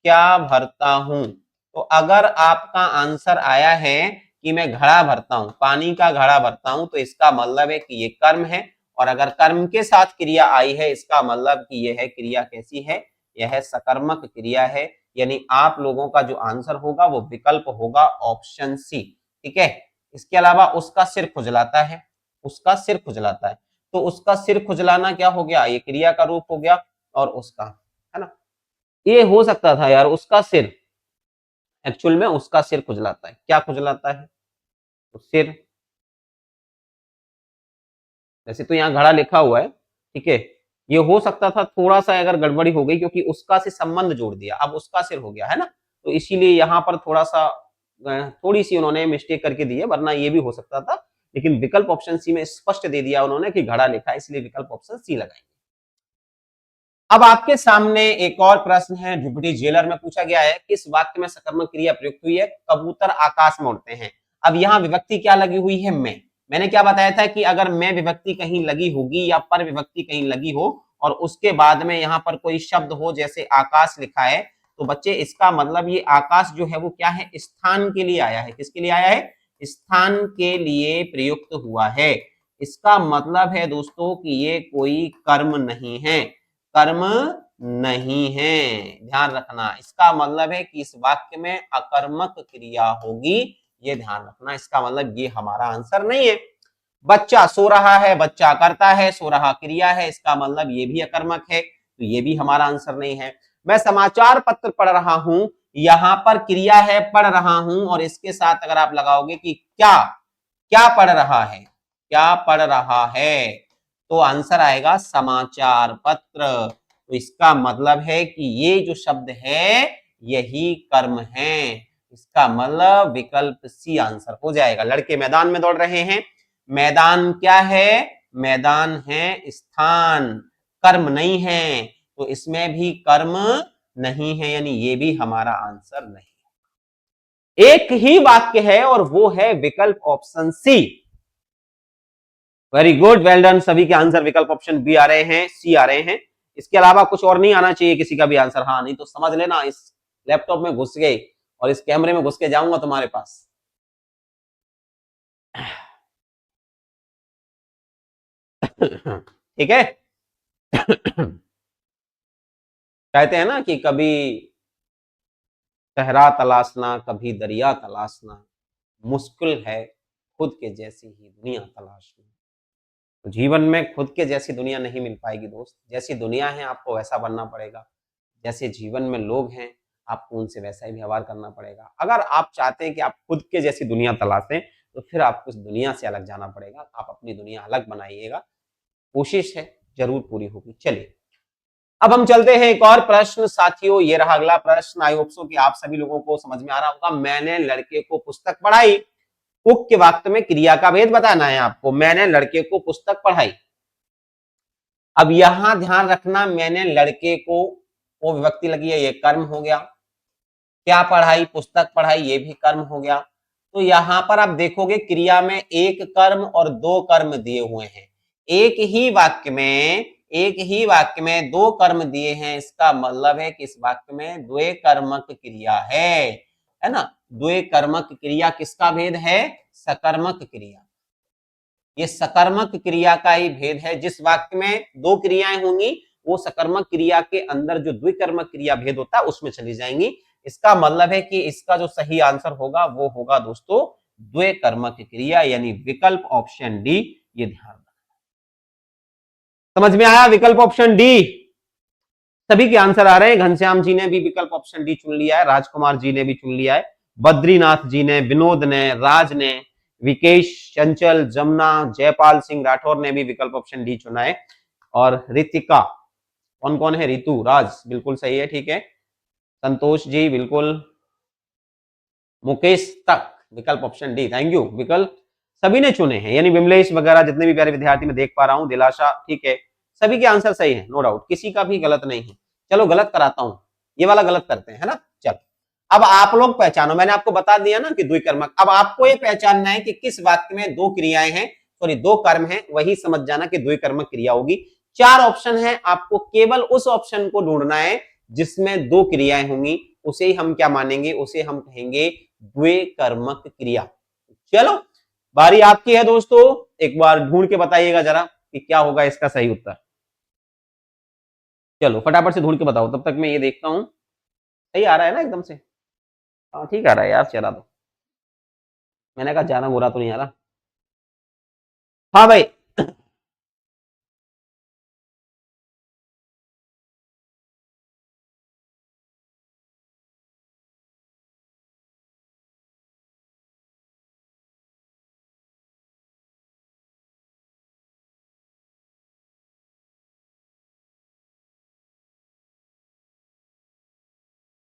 क्या भरता हूं? तो अगर आपका आंसर आया है कि मैं घड़ा भरता हूं, पानी का घड़ा भरता हूं, तो इसका मतलब है कि ये कर्म है। और अगर कर्म के साथ क्रिया आई है, इसका मतलब कि यह है क्रिया कैसी है, यह सकर्मक क्रिया है। यानी आप लोगों का जो आंसर होगा वो विकल्प होगा ऑप्शन सी। ठीक है। इसके अलावा उसका सिर खुजलाता है, उसका सिर खुजलाता है, तो उसका सिर खुजलाना क्या हो गया, ये क्रिया का रूप हो गया। और उसका, है ना, ये हो सकता था यार, उसका सिर, एक्चुअल में उसका सिर खुजलाता है, क्या खुजलाता है, तो सिर। वैसे तो यहाँ घड़ा लिखा हुआ है, ठीक है। ये हो सकता था थोड़ा सा अगर गड़बड़ी हो गई, क्योंकि उसका से संबंध जोड़ दिया, अब उसका सिर हो गया, है ना। तो इसीलिए यहाँ पर थोड़ा सा थोड़ी सी उन्होंने मिस्टेक करके दी है, वरना ये भी हो सकता था। लेकिन विकल्प ऑप्शन सी में स्पष्ट दे दिया उन्होंने कि घड़ा लिखा है, इसलिए विकल्प ऑप्शन सी लगाएंगे। अब आपके सामने एक और प्रश्न है, जुपिटी जेलर में पूछा गया है, किस वाक्य में सकर्मक क्रिया प्रयुक्त हुई है? कबूतर आकाश में उड़ते हैं। अब यहाँ विभक्ति क्या लगी हुई है? मैंने क्या बताया था कि अगर मैं विभक्ति कहीं लगी होगी या पर विभक्ति कहीं लगी हो और उसके बाद में यहाँ पर कोई शब्द हो, जैसे आकाश लिखा है, तो बच्चे इसका मतलब ये आकाश जो है वो क्या है, स्थान के लिए आया है। किसके लिए आया है? स्थान के लिए प्रयुक्त हुआ है। इसका मतलब है दोस्तों कि ये कोई कर्म नहीं है, कर्म नहीं है, ध्यान रखना। इसका मतलब है कि इस वाक्य में अकर्मक क्रिया होगी, ये ध्यान रखना। इसका मतलब ये हमारा आंसर नहीं है। बच्चा सो रहा है, बच्चा करता है, सो रहा क्रिया है, इसका मतलब ये भी अकर्मक है, तो ये भी हमारा आंसर नहीं है। मैं समाचार पत्र पढ़ रहा हूं, यहां पर क्रिया है पढ़ रहा हूं, और इसके साथ अगर आप लगाओगे कि क्या, क्या पढ़ रहा है, क्या पढ़ रहा है, तो आंसर आएगा समाचार पत्र। तो इसका मतलब है कि ये जो शब्द है यही कर्म है। इसका मतलब विकल्प सी आंसर हो जाएगा। लड़के मैदान में दौड़ रहे हैं, मैदान क्या है, मैदान है स्थान, कर्म नहीं है, तो इसमें भी कर्म नहीं है, यानी ये भी हमारा आंसर नहीं। एक ही वाक्य है और वो है विकल्प option C. Very good, well done. सभी के आंसर विकल्प ऑप्शन बी आ रहे हैं, सी आ रहे हैं। इसके अलावा कुछ और नहीं आना चाहिए किसी का भी आंसर। हाँ, नहीं तो समझ लेना इस लैपटॉप में घुस गए और इस कैमरे में घुस के जाऊंगा तुम्हारे पास। ठीक है। कहते हैं ना कि कभी सहरा तलाशना, कभी दरिया तलाशना, मुश्किल है खुद के जैसी ही दुनिया तलाशना। तो जीवन में खुद के जैसी दुनिया नहीं मिल पाएगी दोस्त। जैसी दुनिया है आपको वैसा बनना पड़ेगा, जैसे जीवन में लोग हैं आपको उनसे वैसा ही व्यवहार करना पड़ेगा। अगर आप चाहते हैं कि आप खुद के जैसी दुनिया तलाशें, तो फिर आपको इस दुनिया से अलग जाना पड़ेगा। आप अपनी दुनिया अलग बनाइएगा, कोशिश है, जरूर पूरी होगी। चलिए अब हम चलते हैं एक और प्रश्न साथियों। ये रहा अगला प्रश्न। आई होप सो कि आप सभी लोगों को समझ में आ रहा होगा। मैंने लड़के को पुस्तक पढ़ाई, उक्त वाक्य में क्रिया का भेद बताना है आपको। मैंने लड़के को पुस्तक पढ़ाई। अब यहां ध्यान रखना, मैंने लड़के को, वो विभक्ति लगी है, ये कर्म हो गया। क्या पढ़ाई, पुस्तक पढ़ाई, ये भी कर्म हो गया। तो यहां पर आप देखोगे क्रिया में एक कर्म और दो कर्म दिए हुए हैं। एक ही वाक्य में, एक ही वाक्य में दो कर्म दिए हैं, इसका मतलब है कि इस वाक्य में द्वे कर्मक क्रिया है ना। द्वे कर्मक क्रिया किसका भेद है? सकर्मक क्रिया। ये सकर्मक क्रिया का ही भेद है। जिस वाक्य में दो क्रियाएं होंगी वो सकर्मक क्रिया के अंदर जो द्विकर्मक क्रिया भेद होता है उसमें चली जाएंगी। इसका मतलब है कि इसका जो सही आंसर होगा वो होगा दोस्तों द्विकर्मक क्रिया, यानी विकल्प ऑप्शन डी। ये ध्यान रखना। समझ में आया? विकल्प ऑप्शन डी। सभी के आंसर आ रहे हैं। घनश्याम जी ने भी विकल्प ऑप्शन डी चुन लिया है, राजकुमार जी ने भी चुन लिया है, बद्रीनाथ जी ने, विनोद ने, राज ने, विकेश, चंचल, जमुना, जयपाल सिंह राठौर ने भी विकल्प ऑप्शन डी चुना है। और रितिका, कौन कौन है? रितु, राज बिल्कुल सही है, ठीक है। संतोष जी बिल्कुल, मुकेश तक, विकल्प ऑप्शन डी। थैंक यू, विकल्प सभी ने चुने हैं, यानी विमलेश वगैरह जितने भी प्यारे विद्यार्थी मैं देख पा रहा हूं, दिलाशा, ठीक है, सभी के आंसर सही है, नो डाउट, किसी का भी गलत नहीं है। चलो गलत कराता हूं, ये वाला गलत करते हैं, है ना। चलो अब आप लोग पहचानो, मैंने आपको बता दिया ना कि द्विकर्मक। अब आपको ये पहचानना है कि किस वाक्य में दो क्रियाएं हैं, सॉरी दो कर्म हैं, वही समझ जाना कि द्विकर्मक क्रिया होगी। चार ऑप्शन है, आपको केवल उस ऑप्शन को ढूंढना है जिसमें दो क्रियाएं होंगी, उसे ही हम क्या मानेंगे, उसे हम कहेंगे द्विकर्मक क्रिया। चलो बारी आपकी है दोस्तों, एक बार ढूंढ के बताइएगा जरा कि क्या होगा इसका सही उत्तर। चलो फटाफट से ढूंढ के बताओ, तब तक मैं ये देखता हूं सही आ रहा है ना एकदम से। हाँ ठीक आ रहा है यार, चला दो, मैंने कहा ज्यादा बुरा तो नहीं आ रहा। हाँ भाई।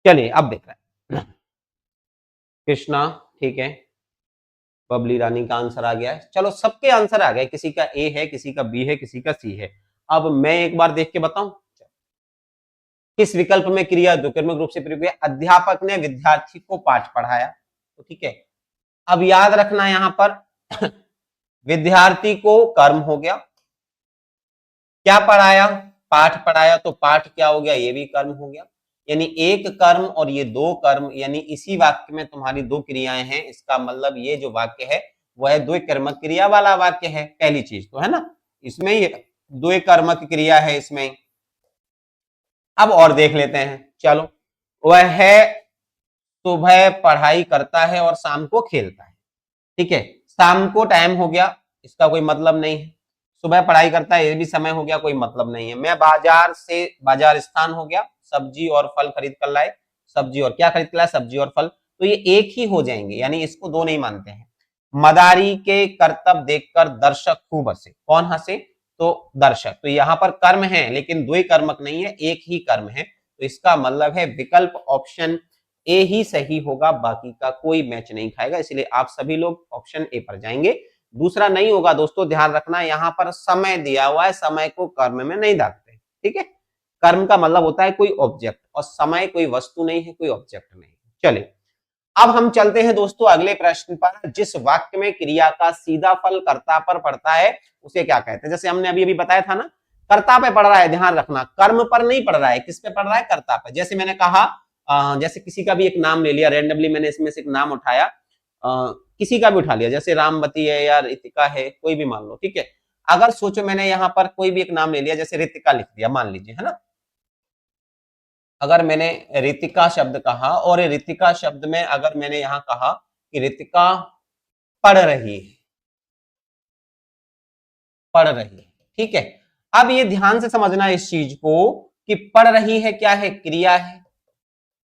चलिए अब देख रहे हैं, कृष्णा, ठीक है, बबली रानी का आंसर आ गया है। चलो सबके आंसर आ गए, किसी का ए है, किसी का बी है, किसी का सी है। अब मैं एक बार देख के बताऊं, किस विकल्प में क्रिया द्विकर्मक रूप से प्रयोग हुई? अध्यापक ने विद्यार्थी को पाठ पढ़ाया, तो ठीक है। अब याद रखना यहां पर विद्यार्थी को कर्म हो गया, क्या पढ़ाया, पाठ पढ़ाया, तो पाठ क्या हो गया, ये भी कर्म हो गया। यानी एक कर्म और ये दो कर्म, यानी इसी वाक्य में तुम्हारी दो क्रियाएं हैं, इसका मतलब ये जो वाक्य है वह द्विकर्मक क्रिया वाला वाक्य है। पहली चीज तो है ना, इसमें ये द्विकर्मक क्रिया है इसमें। अब और देख लेते हैं, चलो, वह सुबह पढ़ाई करता है और शाम को खेलता है, ठीक है। शाम को टाइम हो गया, इसका कोई मतलब नहीं है। सुबह पढ़ाई करता है, ये भी समय हो गया, कोई मतलब नहीं है। मैं बाजार से, बाजार स्थान हो गया, सब्जी और फल खरीद कर लाए, सब्जी और क्या खरीद कर लाए, सब्जी और फल, तो ये एक ही हो जाएंगे, यानी इसको दो नहीं मानते हैं। मदारी के करतब देखकर दर्शक खूब हंसे, कौन हंसे, तो दर्शक, तो यहां पर कर्म है लेकिन द्वि कर्मक नहीं है, एक ही कर्म है, तो इसका मतलब है विकल्प ऑप्शन ए ही सही होगा, बाकी का कोई मैच नहीं खाएगा, इसलिए आप सभी लोग ऑप्शन ए पर जाएंगे। दूसरा नहीं होगा दोस्तों, ध्यान रखना यहां पर समय दिया हुआ है, समय को कर्म में नहीं डालते, ठीक है। कर्म का मतलब होता है कोई ऑब्जेक्ट, और समय कोई वस्तु नहीं है, कोई ऑब्जेक्ट नहीं। चलिए अब हम चलते हैं दोस्तों अगले प्रश्न पर। जिस वाक्य में क्रिया का सीधा फल कर्ता पर पड़ता है उसे क्या कहते हैं? जैसे हमने अभी अभी बताया था ना, कर्ता पे पड़ रहा है, ध्यान रखना, कर्म पर नहीं पड़ रहा है, किस पे पड़ रहा है, कर्ता पे। जैसे मैंने कहा, जैसे किसी का भी एक नाम ले लिया रेंडमली, मैंने इसमें से एक नाम उठाया, किसी का भी उठा लिया, जैसे रामवती है या रितिका है, कोई भी मान लो, ठीक है। अगर सोचो मैंने यहां पर कोई भी एक नाम ले लिया, जैसे रितिका लिख दिया मान लीजिए, है ना। अगर मैंने रितिका शब्द कहा और रितिका शब्द में अगर मैंने यहां कहा कि रितिका पढ़ रही है, पढ़ रही है, ठीक है। अब ये ध्यान से समझना इस चीज को कि पढ़ रही है क्या है, क्रिया है,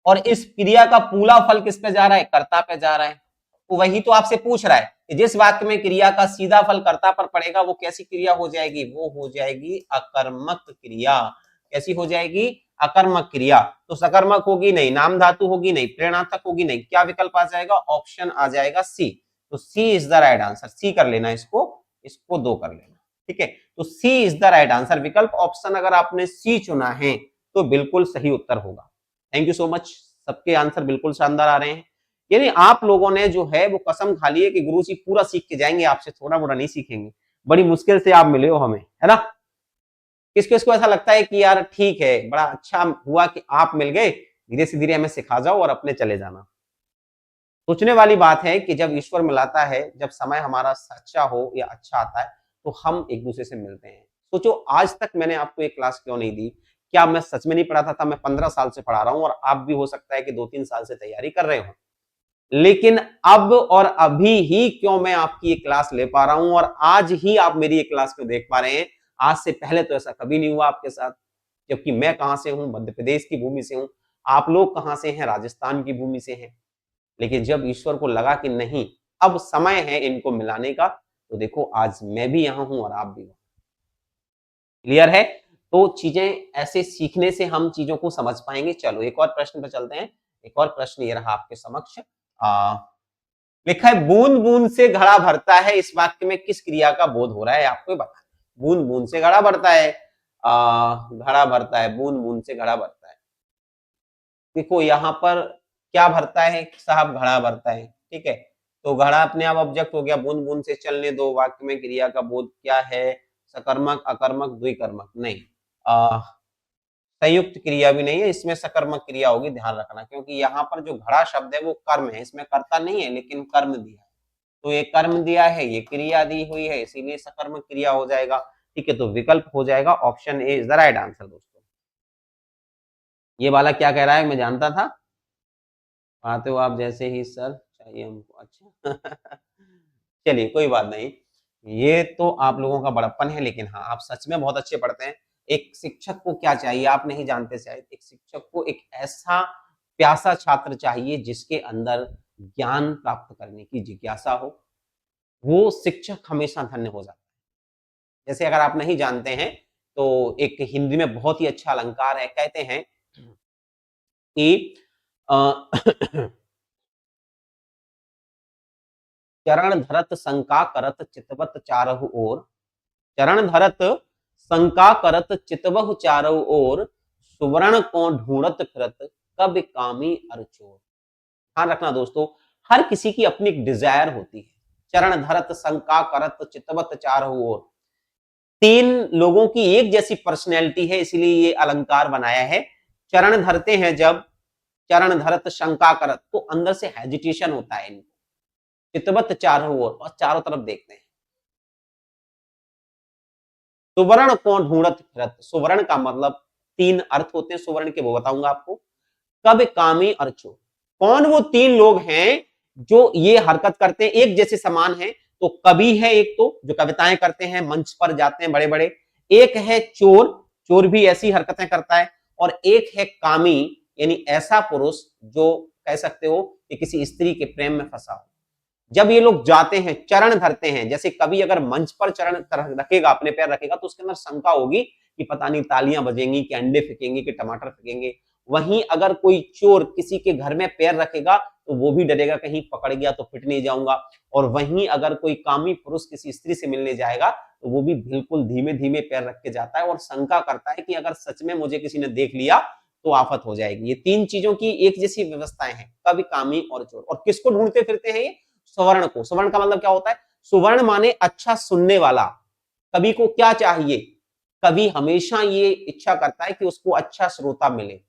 और इस क्रिया का पूरा फल किस पे जा रहा है, कर्ता पे जा रहा है। तो वही तो आपसे पूछ रहा है कि जिस वाक्य में क्रिया का सीधा फल कर्ता पर पड़ेगा वो कैसी क्रिया हो जाएगी, वो हो जाएगी अकर्मक क्रिया। कैसी हो जाएगी, अकर्मक क्रिया। तो सकर्मक होगी नहीं, नाम धातु होगी नहीं, प्रेरणार्थक होगी नहीं, क्या विकल्प आ जाएगा, ऑप्शन आ जाएगा सी। तो सी इज द राइट आंसर, सी कर लेना, इसको इसको दो कर लेना, ठीक है। तो सी इज द राइट आंसर, विकल्प ऑप्शन अगर आपने सी चुना है तो बिल्कुल सही उत्तर होगा। थैंक यू सो मच, सबके आंसर बिल्कुल शानदार आ रहे हैं। यानी आप लोगों ने जो है वो कसम खा ली है कि गुरुजी पूरा सीख के जाएंगे, आपसे थोड़ा मोड़ा नहीं सीखेंगे। बड़ी मुश्किल से आप मिले हो हमें, है ना। किस किस को ऐसा लगता है कि यार ठीक है, बड़ा अच्छा हुआ कि आप मिल गए, धीरे से धीरे हमें सिखा जाओ और अपने चले जाना। सोचने वाली बात है कि जब ईश्वर मिलाता है, जब समय हमारा सच्चा हो या अच्छा आता है, तो हम एक दूसरे से मिलते हैं। सोचो आज तक मैंने आपको एक क्लास क्यों नहीं दी, क्या मैं सच में नहीं पढ़ाता था? मैं 15 साल से पढ़ा रहा हूं और आप भी हो सकता है कि 2-3 साल से तैयारी कर रहे हो, लेकिन अब और अभी ही क्यों मैं आपकी ये क्लास ले पा रहा हूं और आज ही आप मेरी ये क्लास क्यों देख पा रहे हैं? आज से पहले तो ऐसा कभी नहीं हुआ आपके साथ। जबकि मैं कहां से हूं, मध्य प्रदेश की भूमि से हूं, आप लोग कहां से हैं, राजस्थान की भूमि से हैं। लेकिन जब ईश्वर को लगा कि नहीं, अब समय है इनको मिलाने का, तो देखो आज मैं भी यहां हूं और आप भी हो। क्लियर है? तो चीजें ऐसे सीखने से हम चीजों को समझ पाएंगे। चलो एक और प्रश्न पर चलते हैं। एक और प्रश्न ये रहा आपके समक्ष। लिखा है बूंद बूंद से घड़ा भरता है, इस वाक्य में किस क्रिया का बोध हो रहा है आपको बताना। बूंद बूंद से घड़ा भरता है, घड़ा भरता है, बूंद बूंद से घड़ा भरता है। देखो यहाँ पर क्या भरता है साहब, घड़ा भरता है, ठीक है। तो घड़ा अपने आप ऑब्जेक्ट हो गया, बूंद बूंद से चलने दो, वाक्य में क्रिया का बोध क्या है, सकर्मक, अकर्मक, द्विकर्मक, नहीं संयुक्त क्रिया भी नहीं है, इसमें सकर्मक क्रिया होगी, ध्यान रखना, क्योंकि यहाँ पर जो घड़ा शब्द है वो कर्म है, इसमें कर्ता नहीं है लेकिन कर्म दिया है, तो ये कर्म दिया है, ये क्रिया दी हुई है, इसीलिए सकर्मक क्रिया हो जाएगा, ठीक है। तो विकल्प हो जाएगा option A is the right answer दोस्तों। ये वाला क्या कह रहा है मैं जानता था, आते हो आप जैसे ही सर चाहिए हमको, अच्छा चलिए कोई बात नहीं, ये तो आप लोगों का बड़प्पन है, लेकिन हाँ आप सच में बहुत अच्छे पढ़ते हैं। एक शिक्षक को क्या चाहिए आप नहीं जानते शायद, एक शिक्षक को एक ऐसा प्यासा छात्र चाहिए जिसके अंदर ज्ञान प्राप्त करने की जिज्ञासा हो, वो शिक्षक हमेशा धन्य हो जाता है। जैसे अगर आप नहीं जानते हैं तो एक हिंदी में बहुत ही अच्छा अलंकार है, कहते हैं कि चरण धरत शंका करत चितवत चारहु ओर, चरण धरत शंका करत चितवहु चारहु ओर, सुवर्ण को ढूंढत फिरत कब कामी अरचोर। ध्यान रखना दोस्तों, हर किसी की अपनी एक डिजायर होती है। चरण धरत शंका करत चितवत चारहु ओर, तीन लोगों की एक जैसी पर्सनैलिटी है, इसीलिए ये अलंकार बनाया है। चरण धरते हैं जब, चरण धरत शंका करत, तो अंदर से हेजिटेशन होता है इनको, चितवत चारों ओर, और चारों तरफ देखते हैं। सुवर्ण को ढूंढत फिरत, सुवर्ण का मतलब तीन अर्थ होते हैं सुवर्ण के, वो बताऊंगा आपको। कब कामी अर्चो, कौन वो तीन लोग हैं जो ये हरकत करते हैं, एक जैसे समान है। तो कवि है एक, तो जो कविताएं करते हैं, मंच पर जाते हैं बड़े बड़े, एक है चोर, चोर भी ऐसी हरकतें करता है, और एक है कामी, यानी ऐसा पुरुष जो कह सकते हो कि किसी स्त्री के प्रेम में फंसा हो। जब ये लोग जाते हैं, चरण धरते हैं, जैसे कभी अगर मंच पर चरण रखेगा, अपने पैर रखेगा, तो उसके अंदर शंका होगी कि पता नहीं तालियां बजेंगी कि अंडे फेंकेंगे कि टमाटर फेंकेंगे। वहीं अगर कोई चोर किसी के घर में पैर रखेगा तो वो भी डरेगा कहीं पकड़ गया तो पिट नहीं जाऊंगा। और वहीं अगर कोई कामी पुरुष किसी स्त्री से मिलने जाएगा तो वो भी बिल्कुल धीमे धीमे पैर रख के जाता है और शंका करता है कि अगर सच में मुझे किसी ने देख लिया तो आफत हो जाएगी। ये तीन चीजों की एक जैसी व्यवस्थाएं हैं, कवि, कामी और चोर। और किसको ढूंढते फिरते हैं ये? स्वर्ण को। स्वर्ण का मतलब क्या होता है? सुवर्ण माने अच्छा सुनने वाला। कवि को क्या चाहिए? कवि हमेशा ये इच्छा करता है कि उसको अच्छा श्रोता मिले।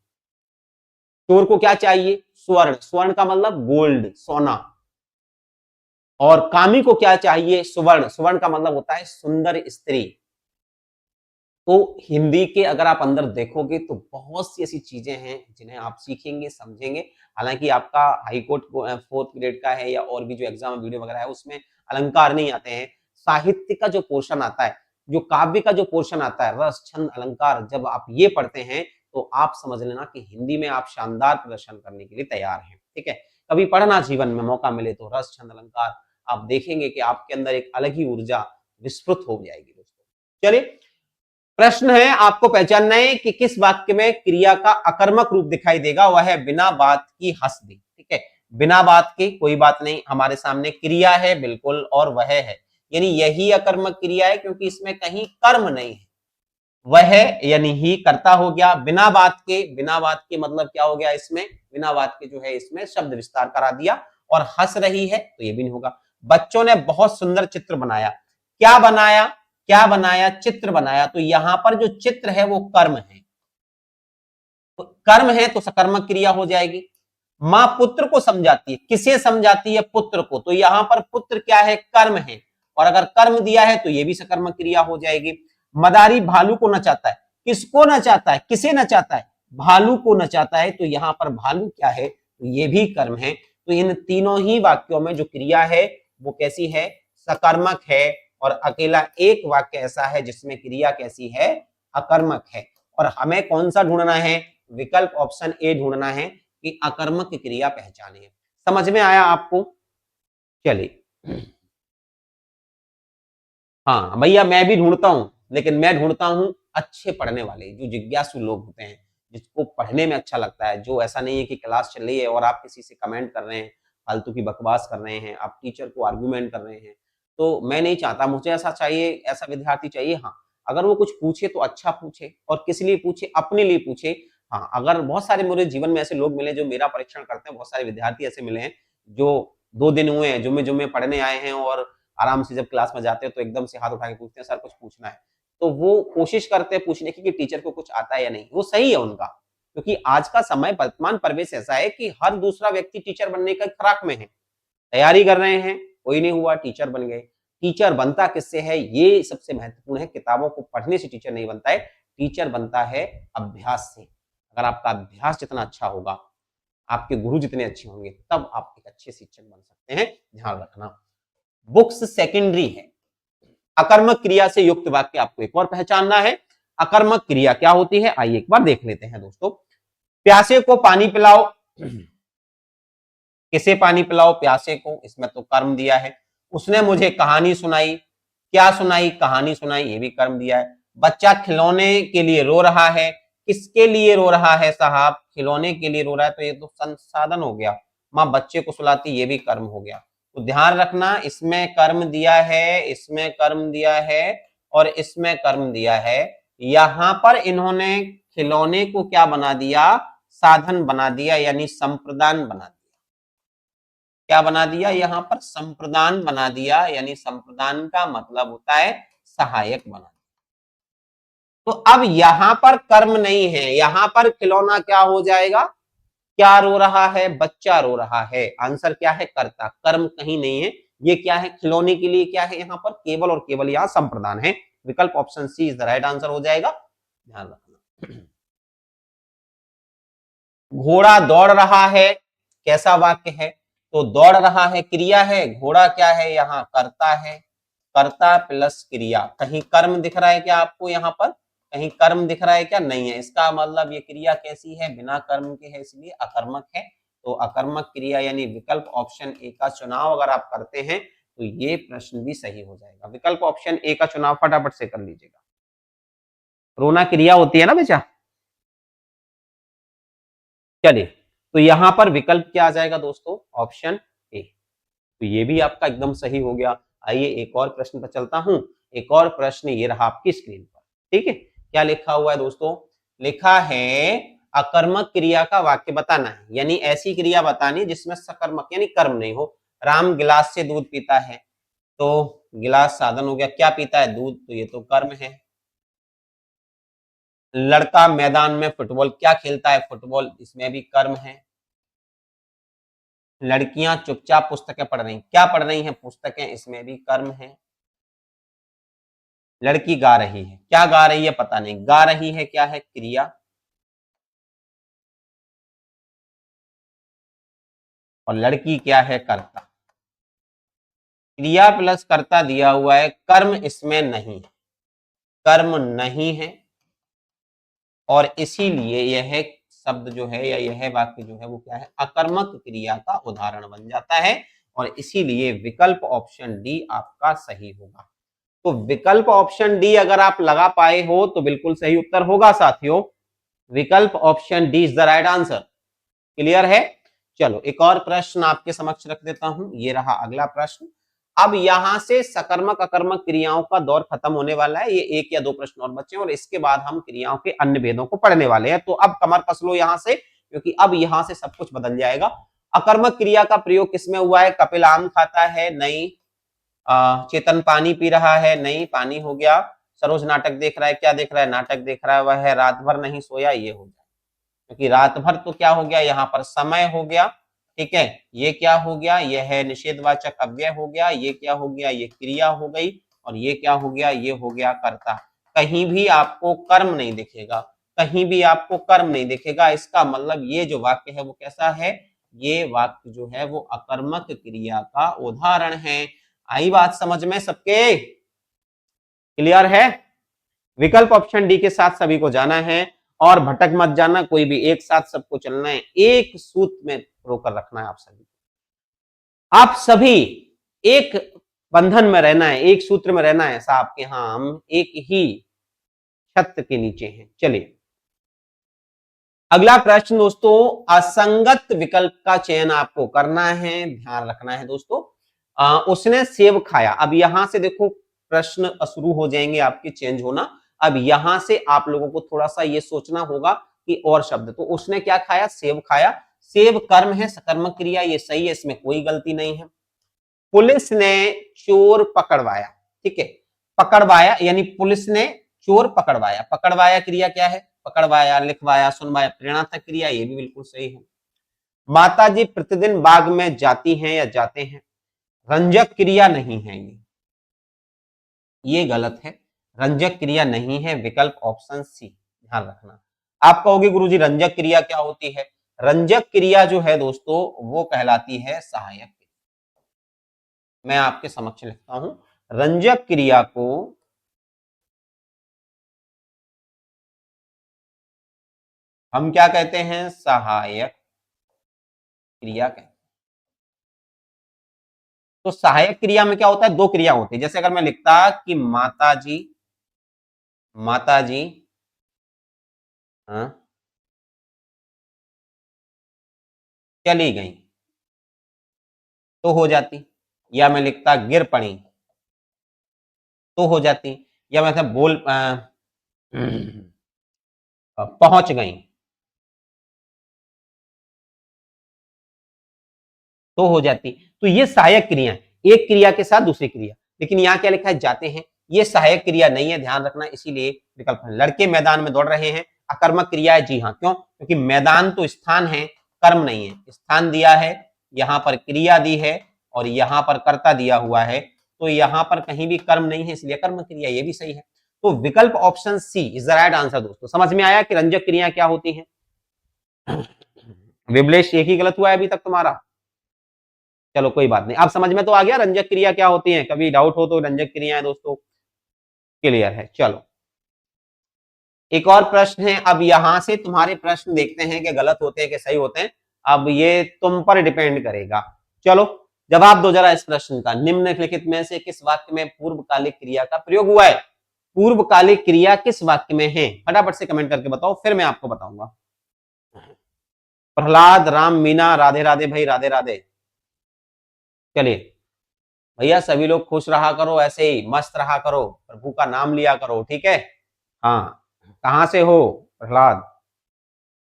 चोर को क्या चाहिए? स्वर्ण। स्वर्ण का मतलब गोल्ड, सोना। और कामी को क्या चाहिए? सुवर्ण। सुवर्ण का मतलब होता है सुंदर स्त्री। तो हिंदी के अगर आप अंदर देखोगे तो बहुत सी ऐसी चीजें हैं जिन्हें आप सीखेंगे, समझेंगे। हालांकि आपका हाईकोर्ट फोर्थ ग्रेड का है या और भी जो एग्जाम वीडियो वगैरह है उसमें अलंकार नहीं आते हैं। साहित्य का जो पोर्शन आता है, जो काव्य का जो पोर्शन आता है, रस, छंद, अलंकार, जब आप ये पढ़ते हैं तो आप समझ लेना कि हिंदी में आप शानदार प्रदर्शन करने के लिए तैयार हैं। ठीक है, कभी पढ़ना जीवन में मौका मिले तो रस, छंद, अलंकार, आप देखेंगे कि आपके अंदर एक अलग ही ऊर्जा विस्फुट हो जाएगी दोस्तों। चलिए, प्रश्न है आपको पहचानना है कि किस वाक्य में क्रिया का अकर्मक रूप दिखाई देगा। वह है बिना बात की हंस दी। ठीक है, बिना बात की कोई बात नहीं, हमारे सामने क्रिया है बिल्कुल, और वह है, यानी यही अकर्मक क्रिया है क्योंकि इसमें कहीं कर्म नहीं है। वह यानी ही कर्ता हो गया। बिना बात के, बिना बात के मतलब क्या हो गया? इसमें बिना बात के जो है इसमें शब्द विस्तार करा दिया। और हंस रही है तो ये भी नहीं होगा। बच्चों ने बहुत सुंदर चित्र बनाया। क्या बनाया? क्या बनाया? चित्र बनाया। तो यहां पर जो चित्र है वो कर्म है, तो कर्म है तो सकर्मक क्रिया हो जाएगी। मां पुत्र को समझाती है, किसे समझाती है? पुत्र को। तो यहां पर पुत्र क्या है? कर्म है, और अगर कर्म दिया है तो यह भी सकर्मक क्रिया हो जाएगी। मदारी भालू को नचाता है, किसको नचाता है? किसे नचाता है? भालू को नचाता है, तो यहां पर भालू क्या है? तो ये भी कर्म है। तो इन तीनों ही वाक्यों में जो क्रिया है वो कैसी है? सकर्मक है। और अकेला एक वाक्य ऐसा है जिसमें क्रिया कैसी है? अकर्मक है। और हमें कौन सा ढूंढना है? विकल्प ऑप्शन ए ढूंढना है कि अकर्मक क्रिया पहचानिए। समझ में आया आपको? चलिए, हाँ भैया मैं भी ढूंढता हूं, लेकिन मैं ढूंढता हूं अच्छे पढ़ने वाले, जो जिज्ञासु लोग होते हैं, जिसको पढ़ने में अच्छा लगता है, जो ऐसा नहीं है कि क्लास चल रही है और आप किसी से कमेंट कर रहे हैं, फालतू की बकवास कर रहे हैं, आप टीचर को आर्गुमेंट कर रहे हैं, तो मैं नहीं चाहता। मुझे ऐसा चाहिए, ऐसा विद्यार्थी चाहिए, हाँ, अगर वो कुछ पूछे तो अच्छा पूछे, और किस लिए पूछे, अपने लिए पूछे। हाँ, अगर बहुत सारे मेरे जीवन में ऐसे लोग मिले जो मेरा परीक्षण करते हैं, बहुत सारे विद्यार्थी ऐसे मिले हैं जो 2 दिन हुए हैं, जुम्मे पढ़ने आए हैं, और आराम से जब क्लास में जाते हैं तो एकदम से हाथ उठा के पूछते हैं, सर कुछ पूछना है। तो वो कोशिश करते हैं पूछने की कि टीचर को कुछ आता है या नहीं। वो सही है उनका, क्योंकि आज का समय, वर्तमान परिवेश ऐसा है कि हर दूसरा व्यक्ति टीचर बनने का खराक में है, तैयारी कर रहे हैं, कोई नहीं हुआ टीचर बन गए। टीचर बनता किससे है, ये सबसे महत्वपूर्ण है। किताबों को पढ़ने से टीचर नहीं बनता है, टीचर बनता है अभ्यास से। अगर आपका अभ्यास जितना अच्छा होगा, आपके गुरु जितने अच्छे होंगे, तब आप एक अच्छे शिक्षक बन सकते हैं। ध्यान रखना, बुक्स सेकेंडरी है। अकर्मक क्रिया से युक्त वाक्य आपको एक और पहचानना है। अकर्मक क्रिया क्या होती है, आइए एक बार देख लेते हैं दोस्तों। प्यासे को पानी पिलाओ, किसे पानी पिलाओ, प्यासे को, इसमें तो कर्म दिया है। उसने मुझे कहानी सुनाई, क्या सुनाई, कहानी सुनाई, ये भी कर्म दिया है। बच्चा खिलौने के लिए रो रहा है, किसके लिए रो रहा है साहब, खिलौने के लिए रो रहा है, तो ये तो संसाधन हो गया। माँ बच्चे को सुलाती, ये भी कर्म हो गया। तो ध्यान रखना, इसमें कर्म दिया है, इसमें कर्म दिया है, और इसमें कर्म दिया है। यहां पर इन्होंने खिलौने को क्या बना दिया, साधन बना दिया, यानी संप्रदान बना दिया। क्या बना दिया, यहां पर संप्रदान बना दिया, यानी संप्रदान का मतलब होता है सहायक बना दिया। तो अब यहां पर कर्म नहीं है, यहां पर खिलौना क्या हो जाएगा, क्या रो रहा है, बच्चा रो रहा है। आंसर क्या है, कर्ता, कर्म कहीं नहीं है। ये क्या है, खिलौने के लिए क्या है, यहां पर केवल और केवल यहां संप्रदान है। विकल्प option C is the right answer हो जाएगा। ध्यान रखना। घोड़ा दौड़ रहा है, कैसा वाक्य है, तो दौड़ रहा है क्रिया है, घोड़ा क्या है, यहाँ कर्ता है। कर्ता प्लस क्रिया, कहीं कर्म दिख रहा है क्या आपको, यहाँ पर कहीं कर्म दिख रहा है क्या, नहीं है। इसका मतलब ये क्रिया कैसी है, बिना कर्म के है, इसलिए अकर्मक है। तो अकर्मक क्रिया यानी विकल्प ऑप्शन ए का चुनाव अगर आप करते हैं तो ये प्रश्न भी सही हो जाएगा। विकल्प ऑप्शन ए का चुनाव फटाफट से कर लीजिएगा। रोना क्रिया होती है ना बेचा। चलिए, तो यहां पर विकल्प क्या आ जाएगा दोस्तों, ऑप्शन ए। तो ये भी आपका एकदम सही हो गया। आइए एक और प्रश्न पर चलता हूं। एक और प्रश्न ये रहा आपकी स्क्रीन पर, ठीक है। क्या लिखा हुआ है दोस्तों, लिखा है अकर्मक क्रिया का वाक्य बताना है, यानी ऐसी क्रिया बतानी जिसमें सकर्मक यानी कर्म नहीं हो। राम गिलास से दूध पीता है, तो गिलास साधन हो गया, क्या पीता है, दूध, तो ये तो कर्म है। लड़का मैदान में फुटबॉल क्या खेलता है, फुटबॉल, इसमें भी कर्म है। लड़कियां चुपचाप पुस्तकें पढ़ रही, क्या पढ़ रही हैं, पुस्तकें, इसमें भी कर्म है। लड़की गा रही है, क्या गा रही है, पता नहीं, गा रही है क्या है, क्रिया। और लड़की क्या है, कर्ता। क्रिया प्लस कर्ता दिया हुआ है, कर्म इसमें नहीं है, कर्म नहीं है, और इसीलिए यह शब्द जो है या यह वाक्य जो है वो क्या है, अकर्मक क्रिया का उदाहरण बन जाता है। और इसीलिए विकल्प ऑप्शन डी आपका सही होगा। तो विकल्प ऑप्शन डी अगर आप लगा पाए हो तो बिल्कुल सही उत्तर होगा साथियों। विकल्प option D is the right answer. Clear है। चलो एक और प्रश्न आपके समक्ष रख देता हूं, ये रहा अगला प्रश्न। अब यहां से सकर्मक अकर्मक क्रियाओं का दौर खत्म होने वाला है, ये एक या दो प्रश्न और बचे और इसके बाद हम क्रियाओं के अन्य भेदों को पढ़ने वाले हैं। तो अब कमर कस लो यहां से, क्योंकि अब यहां से सब कुछ बदल जाएगा। अकर्मक क्रिया का प्रयोग किसमें हुआ है, कपिल आम खाता है, नहीं। चेतन पानी पी रहा है, नहीं, पानी हो गया। सरोज नाटक देख रहा है, क्या देख रहा है, नाटक देख रहा है। वह है रात भर नहीं सोया, ये हो गया, क्योंकि रात भर तो क्या हो गया, यहाँ पर समय हो गया, ठीक है। ये क्या हो गया, यह है निषेधवाचक अव्यय हो गया, ये क्या हो गया, ये क्रिया हो गई, और ये क्या हो गया, ये हो गया कर्ता। कहीं भी आपको कर्म नहीं दिखेगा, कहीं भी आपको कर्म नहीं दिखेगा। इसका मतलब ये जो वाक्य है वो कैसा है, ये वाक्य जो है वो अकर्मक क्रिया का उदाहरण है। आई बात समझ में सबके, क्लियर है। विकल्प ऑप्शन डी के साथ सभी को जाना है, और भटक मत जाना, कोई भी, एक साथ सबको चलना है, एक सूत्र में रोकर रखना है आप सभी। आप सभी एक बंधन में रहना है, एक सूत्र में रहना है साहब के, हाँ हम एक ही छत के नीचे हैं। चलिए अगला प्रश्न दोस्तों, असंगत विकल्प का चयन आपको करना है, ध्यान रखना है दोस्तों। उसने सेब खाया। अब यहां से देखो प्रश्न शुरू हो जाएंगे आपके चेंज होना। अब यहां से आप लोगों को थोड़ा सा ये सोचना होगा कि और शब्द, तो उसने क्या खाया, सेब खाया। सेब कर्म है, सकर्मक क्रिया, ये सही है, इसमें कोई गलती नहीं है। पुलिस ने चोर पकड़वाया, ठीक है, पकड़वाया यानी पुलिस ने चोर पकड़वाया। पकड़वाया क्रिया क्या है, पकड़वाया, लिखवाया, सुनवाया, प्रेरणात्मक क्रिया, ये भी बिल्कुल सही है। माता जी प्रतिदिन बाग में जाती हैं या जाते हैं, रंजक क्रिया नहीं है, ये गलत है, रंजक क्रिया नहीं है, विकल्प ऑप्शन सी, ध्यान रखना। आप कहोगे गुरुजी रंजक क्रिया क्या होती है, रंजक क्रिया जो है दोस्तों वो कहलाती है सहायक। मैं आपके समक्ष लिखता हूं, रंजक क्रिया को हम क्या कहते हैं, सहायक क्रिया कहते हैं। तो सहायक क्रिया में क्या होता है, दो क्रिया होती है। जैसे अगर मैं लिखता कि माता जी हाँ, चली गई, तो हो जाती। या मैं लिखता गिर पड़ी, तो हो जाती। या मैं पहुंच गई, तो हो जाती। तो ये सहायक क्रिया है, एक क्रिया के साथ दूसरी क्रिया। लेकिन यहाँ क्या लिखा है, जाते हैं, ये सहायक क्रिया नहीं है, ध्यान रखना, इसीलिए विकल्प है। लड़के मैदान में दौड़ रहे हैं, अकर्मक क्रिया है, जी हाँ, क्यों, क्योंकि मैदान तो स्थान है, कर्म नहीं है। स्थान दिया है, यहाँ पर क्रिया दी है, और यहाँ पर कर्ता दिया हुआ है, तो यहाँ पर कहीं भी कर्म नहीं है, इसलिए कर्म क्रिया, ये भी सही है। तो विकल्प option C is the right answer दोस्तों। समझ में आया कि रंजक क्रिया क्या होती है। विमलेश, एक ही गलत हुआ है अभी तक तुम्हारा, चलो कोई बात नहीं, आप समझ में तो आ गया रंजक क्रिया क्या होती है। कभी डाउट हो तो रंजक क्रियाएं दोस्तों क्लियर है। चलो एक और प्रश्न है। अब यहां से तुम्हारे प्रश्न देखते हैं कि गलत होते हैं कि सही होते हैं, अब ये तुम पर डिपेंड करेगा। चलो जवाब दो जरा इस प्रश्न का, निम्नलिखित में से किस वाक्य में पूर्वकालिक क्रिया का प्रयोग हुआ है। पूर्वकालिक क्रिया किस वाक्य में है, फटाफट से कमेंट करके बताओ, फिर मैं आपको बताऊंगा। प्रहलाद, राम, मीना, राधे राधे भाई, राधे राधे। चलिए भैया सभी लोग खुश रहा करो, ऐसे ही मस्त रहा करो, प्रभु का नाम लिया करो, ठीक है। हाँ, कहाँ से हो प्रहलाद,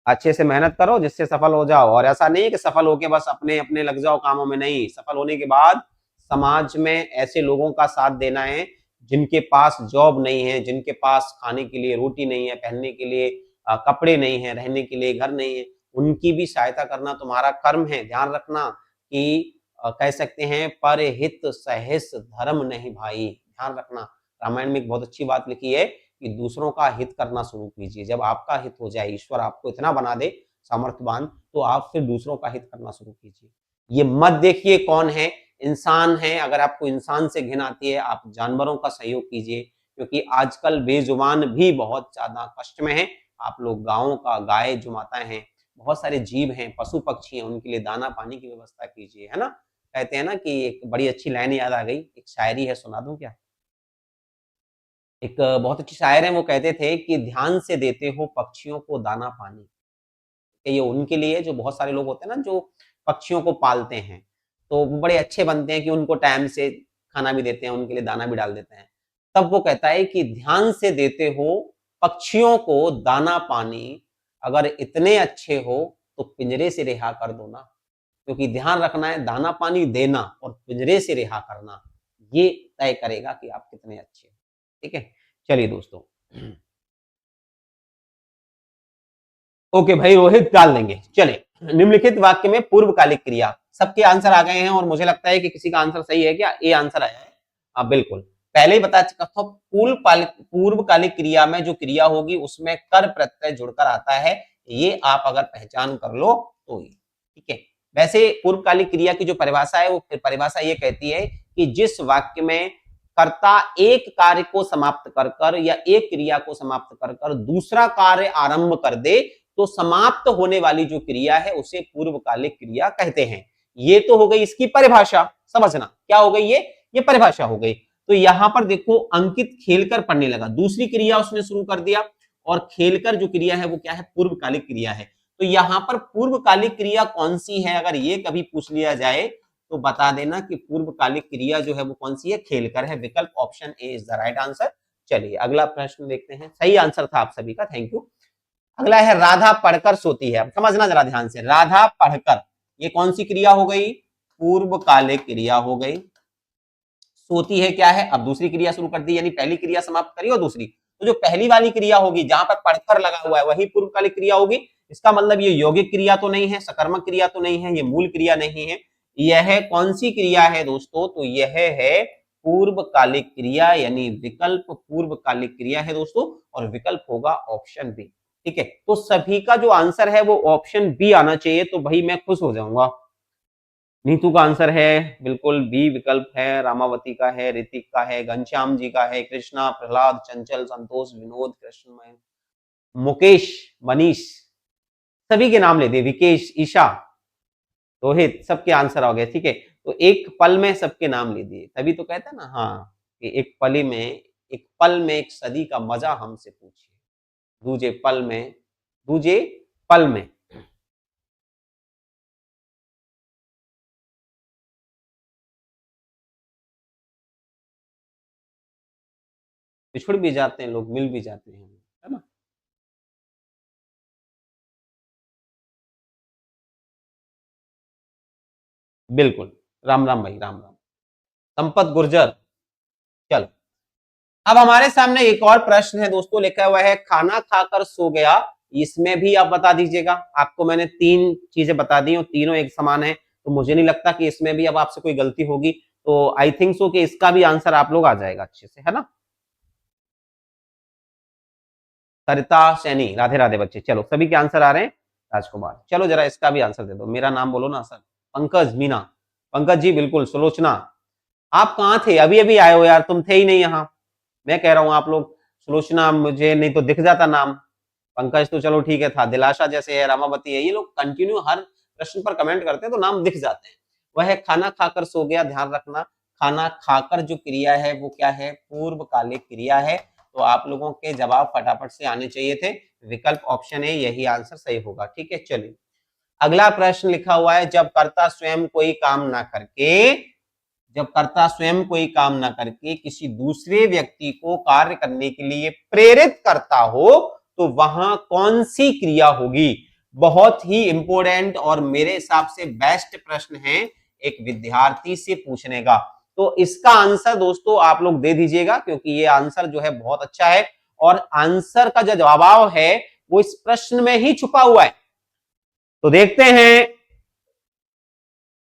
अच्छे से मेहनत करो जिससे सफल हो जाओ। और ऐसा नहीं है कि सफल होके बस अपने अपने लग जाओ कामों में, नहीं, सफल होने के बाद समाज में ऐसे लोगों का साथ देना है जिनके पास जॉब नहीं है, जिनके पास खाने के लिए रोटी नहीं है, पहनने के लिए कपड़े नहीं है, रहने के लिए घर नहीं है, उनकी भी सहायता करना तुम्हारा कर्म है। ध्यान रखना कि कह सकते हैं परहित सहित धर्म नहीं भाई, ध्यान रखना। रामायण में एक बहुत अच्छी बात लिखी है कि दूसरों का हित करना शुरू कीजिए। जब आपका हित हो जाए, ईश्वर आपको इतना बना दे सामर्थ्यवान, तो आप फिर दूसरों का हित करना शुरू कीजिए। ये मत देखिए कौन है, इंसान है, अगर आपको इंसान से घिन आती है, आप जानवरों का सहयोग कीजिए, क्योंकि आजकल बेजुबान भी बहुत ज्यादा कष्ट में है। आप लोग गाँवों का, गाय जो माताएं हैं, बहुत सारे जीव हैं, पशु पक्षी हैं, उनके लिए दाना पानी की व्यवस्था कीजिए, है ना। कहते हैं ना कि एक बड़ी अच्छी लाइन याद आ गई, एक शायरी है, सुना दूं क्या। एक बहुत अच्छे शायर हैं, वो कहते थे कि ध्यान से देते हो पक्षियों को दाना पानी। ये उनके लिए जो बहुत सारे लोग होते हैं ना जो पक्षियों को पालते हैं, तो वो बड़े अच्छे बनते हैं कि उनको टाइम से खाना भी देते हैं, उनके लिए दाना भी डाल देते हैं। तब वो कहता है कि ध्यान से देते हो पक्षियों को दाना पानी, अगर इतने अच्छे हो तो पिंजरे से रिहा कर दो ना। क्योंकि ध्यान रखना है, दाना पानी देना और पिंजरे से रिहा करना, ये तय करेगा कि आप कितने अच्छे हो, ठीक है। चलिए दोस्तों, ओके भाई, रोहित डाल देंगे। चले, निम्नलिखित वाक्य में पूर्वकालिक क्रिया, सबके आंसर आ गए हैं और मुझे लगता है कि किसी का आंसर सही है क्या, ए आंसर आया है। हाँ बिल्कुल, पहले ही बता चुका था, पूर्वकालिक क्रिया में जो क्रिया होगी उसमें कर प्रत्यय जुड़कर आता है, ये आप अगर पहचान कर लो तो ये ठीक है। वैसे पूर्वकालिक क्रिया की जो परिभाषा है, वो परिभाषा ये कहती है कि जिस वाक्य में कर्ता एक कार्य को समाप्त कर कर या एक क्रिया को समाप्त कर कर दूसरा कार्य आरंभ कर दे, तो समाप्त होने वाली जो क्रिया है उसे पूर्वकालिक क्रिया कहते हैं। ये तो हो गई इसकी परिभाषा, समझना क्या हो गई, ये परिभाषा हो गई। तो यहां पर देखो अंकित खेलकर पढ़ने लगा, दूसरी क्रिया उसने शुरू कर दिया, और खेलकर जो क्रिया है वो क्या है, पूर्वकालिक क्रिया है। तो यहां पर पूर्वकालिक क्रिया कौन सी है, अगर ये कभी पूछ लिया जाए तो बता देना कि पूर्वकालिक क्रिया जो है वो कौन सी है, खेलकर है। विकल्प option A is the right answer. चलिए अगला प्रश्न देखते हैं, सही आंसर था आप सभी का, थैंक यू। अगला है राधा पढ़कर सोती है। अब समझना जरा ध्यान से, राधा पढ़कर ये कौन सी क्रिया हो गई, पूर्वकालिक क्रिया हो गई। सोती है क्या है, अब दूसरी क्रिया शुरू कर दी, यानी पहली क्रिया समाप्त करी और दूसरी, तो जो पहली वाली क्रिया होगी जहां पर पढ़कर लगा हुआ है वही पूर्वकालिक क्रिया होगी। इसका मतलब ये यौगिक क्रिया तो नहीं है, सकर्मक क्रिया तो नहीं है, ये मूल क्रिया नहीं है। यह कौन सी क्रिया है दोस्तों, तो यह है पूर्वकालिक क्रिया, यानी विकल्प पूर्वकालिक क्रिया है दोस्तों, और विकल्प होगा ऑप्शन बी। ठीक है, तो सभी का जो आंसर है वो ऑप्शन बी आना चाहिए, तो भाई मैं खुश हो जाऊंगा। नीतू का आंसर है बिल्कुल बी विकल्प है, रामावती का है, ऋतिक का है, घनश्याम जी का है, कृष्णा, प्रहलाद, चंचल, संतोष, विनोद, कृष्ण, मुकेश, मनीष, सभी के नाम ले दिए, विकेश, ईशा, रोहित, सबके आंसर आ गए। ठीक है, तो एक पल में सबके नाम ले दिए, तभी तो कहते हैं ना, हाँ, कि एक पल में एक सदी का मजा हमसे पूछिए, दूजे पल में, दूजे पल में। बिछुड़ भी जाते हैं लोग, मिल भी जाते हैं, है ना। बिल्कुल, राम राम भाई, राम राम। संपत गुर्जर। चलो, अब हमारे सामने एक और प्रश्न है दोस्तों, लिखा हुआ है खाना खाकर सो गया। इसमें भी आप बता दीजिएगा, आपको मैंने तीन चीजें बता दी और तीनों एक समान है, तो मुझे नहीं लगता कि इसमें भी अब आपसे कोई गलती होगी, तो आई थिंक सो कि इसका भी आंसर आप लोग आ जाएगा अच्छे से, है ना। सरिता सैनी, राधे राधे बच्चे, चलो सभी के आंसर आ रहे हैं। राजकुमार, चलो जरा इसका भी आंसर दे दो, मेरा नाम बोलो ना सर। पंकज मीना, पंकज जी बिल्कुल। सुलोचना, आप कहाँ थे, अभी अभी आए हो यार, तुम थे ही नहीं यहाँ, मैं कह रहा हूँ आप लोग। सुलोचना, मुझे नहीं तो दिख जाता नाम। पंकज तो चलो ठीक है था, दिलाशा जैसे है, रामावती है, ये लोग कंटिन्यू हर प्रश्न पर कमेंट करते हैं तो नाम दिख जाते हैं। वह खाना खाकर सो गया, ध्यान रखना, खाना खाकर जो क्रिया है वो क्या है, पूर्वकालिक क्रिया है। तो आप लोगों के जवाब फटाफट से आने चाहिए थे, विकल्प ऑप्शन है यही आंसर सही होगा। ठीक है, चलिए अगला प्रश्न लिखा हुआ है, जब कर्ता स्वयं कोई काम ना करके, जब कर्ता स्वयं कोई काम ना करके किसी दूसरे व्यक्ति को कार्य करने के लिए प्रेरित करता हो तो वहां कौन सी क्रिया होगी। बहुत ही इंपॉर्टेंट और मेरे हिसाब से बेस्ट प्रश्न है एक विद्यार्थी से पूछने का, तो इसका आंसर दोस्तों आप लोग दे दीजिएगा, क्योंकि ये आंसर जो है बहुत अच्छा है और आंसर का जो जवाब है वो इस प्रश्न में ही छुपा हुआ है। तो देखते हैं।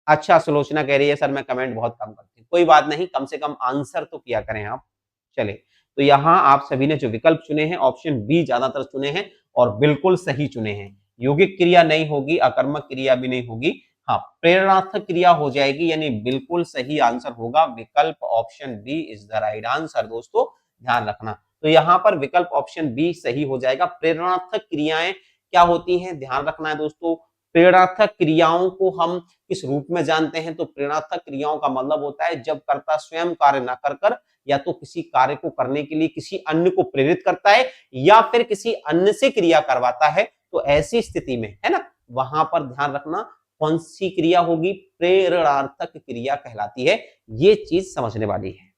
अच्छा, सुलोचना कह रही है सर मैं कमेंट बहुत कम करती हूँ, कोई बात नहीं, कम से कम आंसर तो किया करें आप। चले, तो यहां आप सभी ने जो विकल्प चुने हैं ऑप्शन बी ज्यादातर चुने हैं और बिल्कुल सही चुने हैं। यौगिक क्रिया नहीं होगी, अकर्मक क्रिया भी नहीं होगी, हाँ प्रेरणार्थक क्रिया हो जाएगी, यानी बिल्कुल सही आंसर होगा विकल्प option B is the right answer दोस्तों, ध्यान रखना। तो यहां पर विकल्प ऑप्शन बी सही हो जाएगा। प्रेरणार्थक क्रियाएं क्या होती हैं, ध्यान रखना है दोस्तों। प्रेरणार्थक क्रियाओं को हम किस रूप में जानते हैं, तो प्रेरणार्थक क्रियाओं का मतलब होता है जब कर्ता स्वयं कार्य न कर कर या तो किसी कार्य को करने के लिए किसी अन्य को प्रेरित करता है या फिर किसी अन्य से क्रिया करवाता है, तो ऐसी स्थिति में, है ना, वहां पर ध्यान रखना कौन सी क्रिया होगी, प्रेरणार्थक क्रिया कहलाती है। ये चीज समझने वाली है।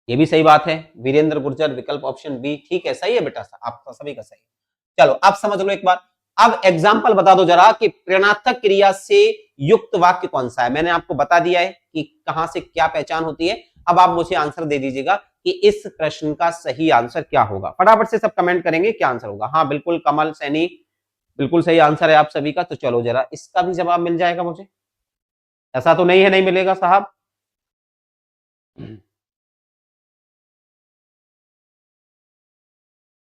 ये भी सही बात है, वीरेंद्र गुर्जर, विकल्प ऑप्शन बी ठीक है, सही है बेटा, आपका सभी का सही है। चलो अब समझ लो एक बार, अब एग्जाम्पल बता दो जरा कि प्रेरणार्थक क्रिया से युक्त वाक्य कौन सा है। मैंने आपको बता दिया है कि कहां से क्या पहचान होती है, अब आप मुझे आंसर दे दीजिएगा कि इस प्रश्न का सही आंसर क्या होगा। फटाफट से सब कमेंट करेंगे क्या आंसर होगा। हाँ बिल्कुल, कमल सैनी, बिल्कुल सही आंसर है आप सभी का। तो चलो जरा इसका भी जवाब मिल जाएगा मुझे, ऐसा तो नहीं है नहीं मिलेगा साहब।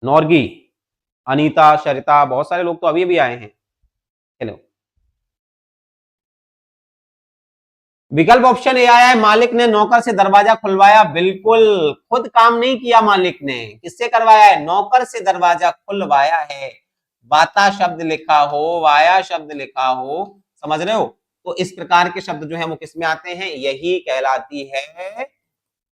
नौरगी, अनीता, शरिता, बहुत सारे लोग तो अभी भी आए हैं। चलो, विकल्प ऑप्शन ए आया है, मालिक ने नौकर से दरवाजा खुलवाया। बिल्कुल, खुद काम नहीं किया मालिक ने, किससे करवाया है, नौकर से दरवाजा खुलवाया है। वाता शब्द लिखा हो, वाया शब्द लिखा हो, समझ रहे हो, तो इस प्रकार के शब्द जो है वो किसमें आते हैं, यही कहलाती है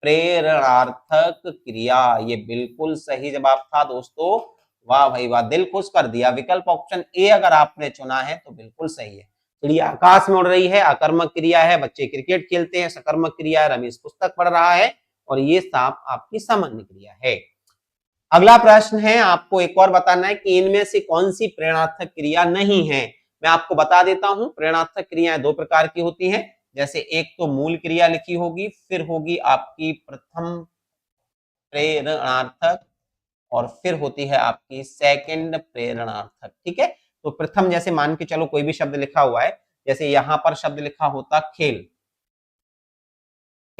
प्रेरणार्थक क्रिया। ये बिल्कुल सही जवाब था दोस्तों, वाह भाई वाह, दिल खुश कर दिया। विकल्प ऑप्शन ए अगर आपने चुना है तो बिल्कुल सही है। चिड़िया आकाश में उड़ रही है, अकर्मक क्रिया है, बच्चे क्रिकेट खेलते हैं, सकर्मक क्रिया है, रमेश पुस्तक पढ़ रहा है, और ये सांप आपकी सामान्य क्रिया है। अगला प्रश्न है, आपको एक और बताना है कि इनमें से कौन सी प्रेरणार्थक क्रिया नहीं है। मैं आपको बता देता हूं, प्रेरणार्थक क्रियाएं दो प्रकार की होती हैं। जैसे एक तो मूल क्रिया लिखी होगी, फिर होगी आपकी प्रथम प्रेरणार्थक, और फिर होती है आपकी सेकंड प्रेरणार्थक। ठीक है, तो प्रथम जैसे मान के चलो कोई भी शब्द लिखा हुआ है, जैसे यहां पर शब्द लिखा होता खेल,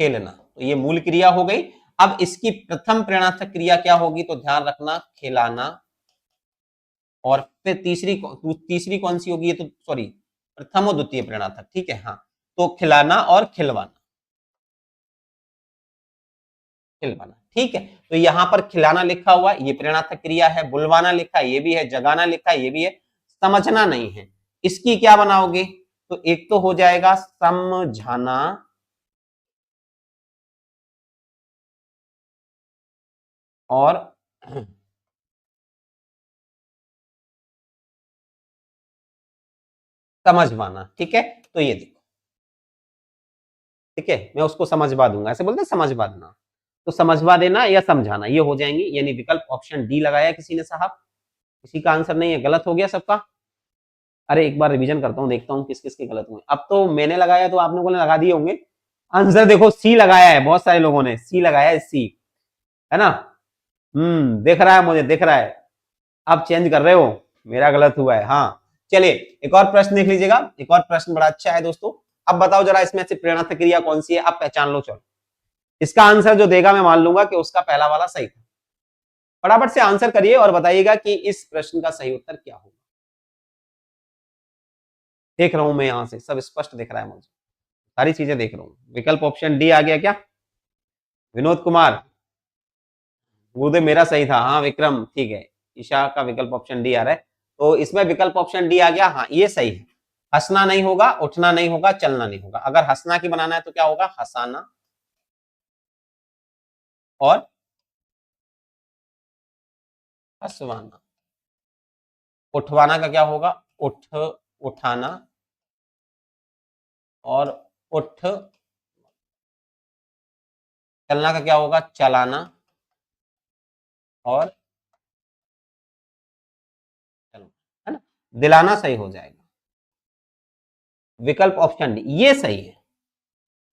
खेलना, तो ये मूल क्रिया हो गई। अब इसकी प्रथम प्रेरणार्थक क्रिया क्या होगी, तो ध्यान रखना, खिलाना। और फिर तीसरी कौन सी होगी, ये तो सॉरी, प्रथम और द्वितीय प्रेरणार्थक। ठीक है, हाँ, तो खिलाना और खिलवाना, खिलवाना। ठीक है, तो यहां पर खिलाना लिखा हुआ ये प्रेरणार्थक क्रिया है, बुलवाना लिखा है ये भी है, जगाना लिखा है ये भी है, समझना नहीं है। इसकी क्या बनाओगे, तो एक तो हो जाएगा समझाना, और समझवाना। ठीक है, तो ये देखो, ठीक है, मैं उसको समझवा दूंगा, ऐसे बोलते हैं समझवा देना, तो समझवा देना या समझाना ये हो जाएंगे। यानी विकल्प ऑप्शन डी लगाया किसी ने साहब, किसी का आंसर नहीं है, गलत हो गया सबका। अरे एक बार रिवीजन करता हूँ, देखता हूँ किस किस के गलत हुए। अब तो मैंने लगाया तो आप लोगों ने लगा दिए होंगे। आंसर देखो सी लगाया है, बहुत सारे लोगों ने सी लगाया है, सी, है ना। दिख रहा है मुझे, दिख रहा है। आप चेंज कर रहे हो, मेरा गलत हुआ है। हाँ, चलिए एक और प्रश्न देख लीजिएगा। एक और प्रश्न बड़ा अच्छा है दोस्तों। अब बताओ जरा इसमें से प्रेरणार्थक क्रिया कौन सी है, अब पहचान लो। चलो, इसका आंसर जो देगा मैं मान लूंगा कि उसका पहला वाला सही था। फटाफट से आंसर करिए और बताइएगा कि इस प्रश्न का सही उत्तर क्या होगा। देख रहा हूं मैं, यहां से सब स्पष्ट दिख रहा है मुझे, सारी चीजें देख रहा हूं। विकल्प ऑप्शन डी आ गया क्या, विनोद कुमार? गुरुदेव मेरा सही था, हाँ विक्रम, ठीक है। ईशा का विकल्प ऑप्शन डी आ रहा है, तो इसमें विकल्प ऑप्शन डी आ गया। हाँ, ये सही है। हंसना नहीं होगा, उठना नहीं होगा, चलना नहीं होगा। अगर हंसना की बनाना है तो क्या होगा, हंसाना, और हंसवाना। उठवाना का क्या होगा, उठाना, और उठ। चलना का क्या होगा, चलाना, और चलना, है ना। दिलाना सही हो जाएगा। विकल्प ऑप्शन डी ये सही है।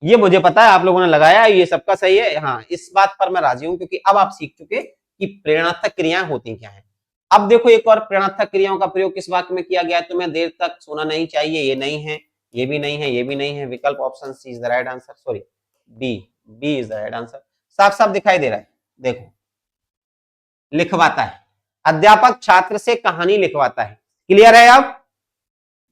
ये मुझे पता है आप लोगों ने लगाया है, ये सबका सही है। हाँ, इस बात पर मैं राजी हूं, क्योंकि अब आप सीख चुके कि प्रेरणात्मक क्रियाएं होती क्या है। अब देखो, एक और प्रेरणात्मक क्रियाओं का प्रयोग किस वाक्य में किया गया है, तुम्हें देर तक सोना नहीं चाहिए, ये नहीं है, ये भी नहीं है, ये भी नहीं है। विकल्प option C is the right answer, sorry B, B is the right answer. साफ साफ दिखाई दे रहा है, देखो, लिखवाता है, अध्यापक छात्र से कहानी लिखवाता है। क्लियर है अब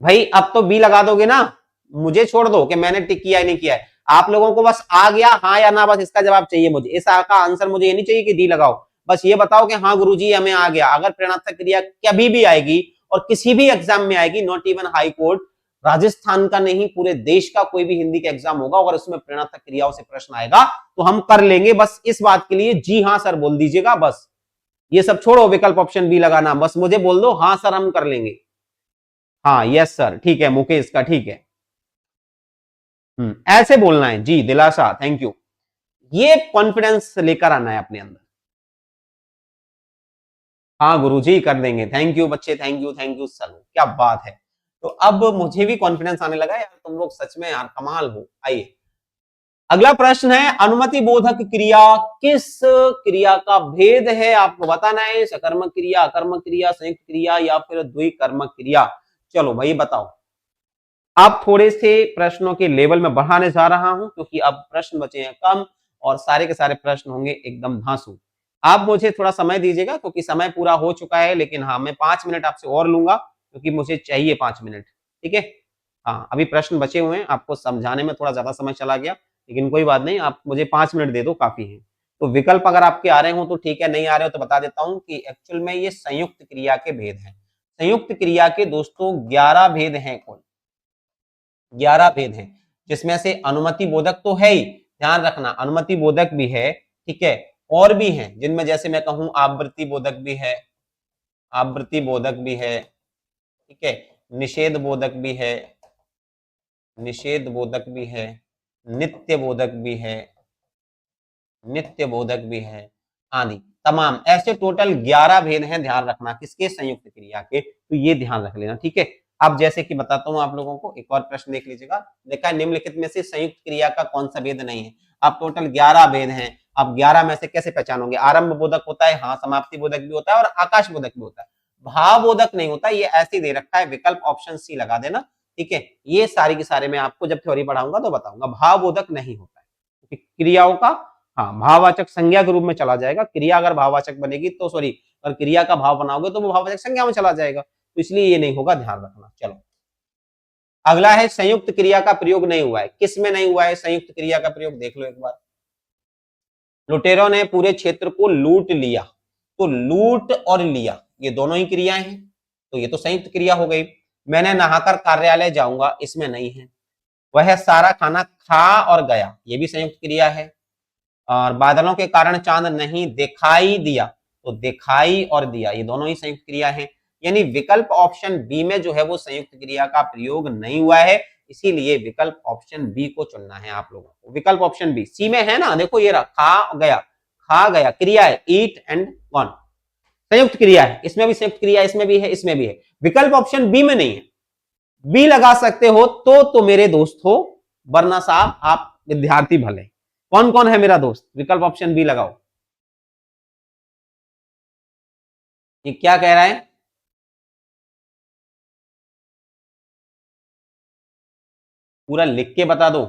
भाई? अब तो बी लगा दोगे ना, मुझे छोड़ दो कि मैंने टिक किया नहीं किया है। आप लोगों को बस आ गया हाँ या ना, बस इसका जवाब चाहिए मुझे। इस का आंसर मुझे ये नहीं चाहिए कि डी लगाओ, बस ये बताओ कि हाँ गुरुजी हमें आ गया। अगर प्रेरणात्मक क्रिया कभी भी आएगी और किसी भी एग्जाम में आएगी, not even high court, Rajasthan का नहीं पूरे देश का कोई भी हिंदी का एग्जाम होगा, अगर उसमें प्रेरणात्मक क्रियाओं से प्रश्न आएगा तो हम कर लेंगे। बस इस बात के लिए जी हाँ सर बोल दीजिएगा, बस ये सब छोड़ो, विकल्प ऑप्शन बी लगाना, बस मुझे बोल दो हाँ सर हम कर लेंगे। हाँ यस सर, ठीक है मुकेश का, ठीक है। ऐसे बोलना है जी, दिलासा, थैंक यू। ये कॉन्फिडेंस लेकर आना है अपने अंदर। हाँ गुरुजी कर देंगे, थैंक यू बच्चे, thank you, thank you sir, क्या बात है। तो अब मुझे भी कॉन्फिडेंस आने लगा यार, तुम लोग सच में यार कमाल हो। आइए, अगला प्रश्न है, अनुमति बोधक क्रिया किस क्रिया का भेद है, आपको बताना है। सकर्मक क्रिया, अकर्मक क्रिया, संयुक्त क्रिया, या फिर द्विकर्मक क्रिया। चलो भाई बताओ। अब थोड़े से प्रश्नों के लेवल में बढ़ाने जा रहा हूं, क्योंकि अब प्रश्न बचे हैं कम, और सारे के सारे प्रश्न होंगे एकदम धांसू। आप मुझे थोड़ा समय दीजिएगा, क्योंकि समय पूरा हो चुका है, लेकिन हाँ मैं 5 मिनट आपसे और लूंगा, क्योंकि मुझे चाहिए 5 मिनट। ठीक है, हाँ अभी प्रश्न बचे हुए हैं, आपको समझाने में थोड़ा ज्यादा समय चला गया, लेकिन कोई बात नहीं, आप मुझे 5 मिनट दे दो, काफी है। तो विकल्प अगर आपके आ रहे हो तो ठीक है, नहीं आ रहे हो तो बता देता हूं कि एक्चुअल में ये संयुक्त क्रिया के भेद हैं। संयुक्त क्रिया के दोस्तों 11 भेद हैं, कुल 11 भेद हैं, जिसमें से अनुमति बोधक तो है ही, ध्यान रखना, अनुमति बोधक भी है, ठीक है, और भी हैं जिनमें जैसे मैं कहूं आवृत्ति बोधक भी है, आवृत्ति बोधक भी है, ठीक है, निषेध बोधक भी है, निषेध बोधक भी है, नित्य बोधक भी है, नित्य बोधक भी है आदि तमाम, ऐसे टोटल 11 भेद हैं, ध्यान रखना किसके, संयुक्त क्रिया के, तो ये ध्यान रख लेना, ठीक है। अब जैसे कि बताता हूं आप लोगों को, एक और प्रश्न देख लीजिएगा, देखा निम्नलिखित में से संयुक्त क्रिया का कौन सा भेद नहीं है। अब टोटल 11 भेद हैं, अब 11 में से कैसे पहचानोगे, आरंभ बोधक होता है, हाँ, समाप्ति बोधक भी होता है और आकाश बोधक भी होता है, भाव बोधक नहीं होता, ये ऐसे दे रखा है, विकल्प ऑप्शन सी लगा देना, ठीक है। ये सारी के सारे मैं आपको जब थ्योरी पढ़ाऊंगा तो बताऊंगा, भाव बोधक नहीं होता है, क्रियाओं का, हाँ, भाववाचक संज्ञा के रूप में चला जाएगा, क्रिया अगर भाववाचक बनेगी तो सॉरी, अगर क्रिया का भाव बनाओगे तो वो भाववाचक संज्ञा में चला जाएगा, तो इसलिए ये नहीं होगा, ध्यान रखना। चलो अगला है संयुक्त क्रिया का प्रयोग नहीं हुआ है, किस में नहीं हुआ है संयुक्त क्रिया का प्रयोग, देख लो एक बार। लुटेरों ने पूरे क्षेत्र को लूट लिया, तो लूट और लिया ये दोनों ही क्रियाएं हैं, तो ये तो संयुक्त क्रिया हो गई। मैंने नहाकर कार्यालय जाऊंगा, इसमें नहीं है। वह सारा खाना खा और गया, ये भी संयुक्त क्रिया है। और बादलों के कारण चांद नहीं दिखाई दिया, तो दिखाई और दिया ये दोनों ही संयुक्त क्रिया है, यानी विकल्प ऑप्शन बी में जो है वो संयुक्त क्रिया का प्रयोग नहीं हुआ है, इसीलिए विकल्प ऑप्शन बी को चुनना है आप लोगों को। विकल्प ऑप्शन बी, सी में है ना, देखो ये रहा, खा गया क्रिया है, ईट एंड वन संयुक्त क्रिया है, इसमें भी संयुक्त क्रिया, इसमें भी है, इसमें भी है, विकल्प ऑप्शन बी में नहीं है। बी लगा सकते हो तो मेरे दोस्त हो, वरना साहब आप विद्यार्थी भले। कौन कौन है मेरा दोस्त, विकल्प ऑप्शन बी लगाओ। ये क्या कह रहा है, पूरा लिख के बता दो।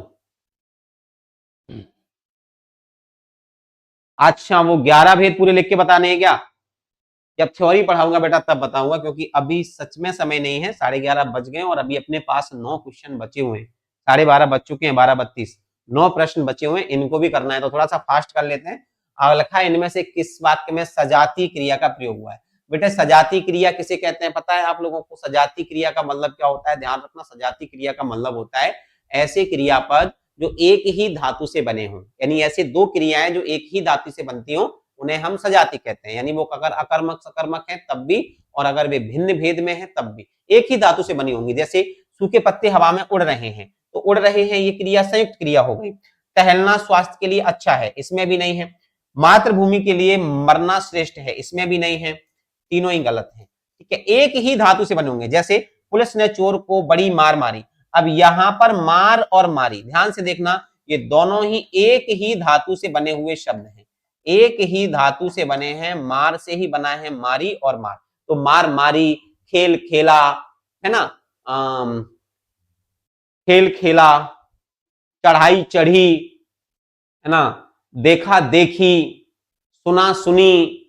अच्छा, वो 11 भेद पूरे लिख के बताने हैं क्या, जब थ्योरी पढ़ाऊंगा बेटा तब बताऊंगा, क्योंकि अभी सच में समय नहीं है, 11:30 बज गए और अभी अपने पास 9 क्वेश्चन बचे हुए हैं, 12:30 बज चुके हैं, 12:32, 9 प्रश्न बचे हुए हैं, इनको भी करना है, तो थोड़ा सा फास्ट कर लेते हैं। लिखा है इनमें से किस वाक्य में सजाती क्रिया का प्रयोग हुआ है। बेटे सजाती क्रिया किसे कहते हैं पता है आप लोगों को, सजाती क्रिया का मतलब क्या होता है, ध्यान रखना, सजाती क्रिया का मतलब होता है ऐसे क्रियापद जो एक ही धातु से बने हों, यानी ऐसे दो क्रियाएं जो एक ही धातु से बनती हो उन्हें हम सजाती कहते हैं, यानी वो अगर अकर्मक सकर्मक है तब भी, और अगर वे भिन्न भेद में है तब भी, एक ही धातु से बनी होंगी। जैसे सूखे पत्ते हवा में उड़ रहे हैं, तो उड़ रहे हैं ये क्रिया संयुक्त क्रिया हो गई। टहलना स्वास्थ्य के लिए अच्छा है, इसमें भी नहीं है। मातृभूमि के लिए मरना श्रेष्ठ है, इसमें भी नहीं है, तीनों ही गलत है, ठीक है, एक ही धातु से बने होंगे। जैसे पुलिस ने चोर को बड़ी मार मारी, अब यहां पर मार और मारी ध्यान से देखना, ये दोनों ही एक ही धातु से बने हुए शब्द हैं, एक ही धातु से बने हैं, मार से ही बना है मारी और मार, तो मार मारी, खेल खेला, है ना, खेल खेला, चढ़ाई चढ़ी, है ना, देखा देखी, सुना सुनी,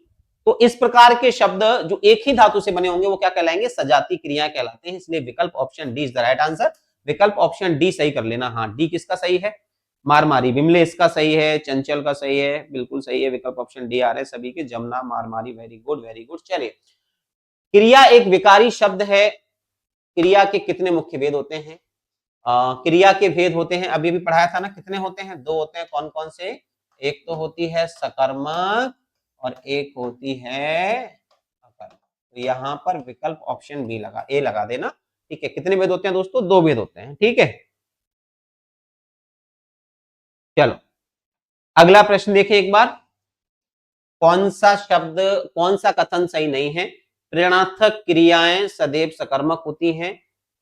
तो इस प्रकार के शब्द जो एक ही धातु से बने होंगे वो क्या कहलाएंगे, सजाती क्रिया कहलाते हैं। इसलिए विकल्प option D is the right answer, विकल्प ऑप्शन डी सही कर लेना। हाँ, डी किसका सही है, मार मारी, विमलेश का सही है, चंचल का सही है, बिल्कुल सही है, विकल्प ऑप्शन डी आ रहे सभी के, जमुना, मार मारी, वेरी गुड वेरी गुड। चलिए, क्रिया एक विकारी शब्द है, क्रिया के कितने मुख्य भेद होते हैं, क्रिया के भेद होते हैं, अभी भी पढ़ाया था ना, कितने होते हैं, दो होते हैं, कौन कौन से, एक तो होती है सकर्मक और एक होती है अकर्मक, तो यहां पर विकल्प ऑप्शन बी लगा, ए लगा देना, ठीक है। कितने भेद होते हैं दोस्तों, दो भेद होते हैं, ठीक है। चलो अगला प्रश्न देखिए एक बार, कौन सा शब्द, कौन सा कथन सही नहीं है, प्रेरणार्थक क्रियाएं सदैव सकर्मक होती हैं,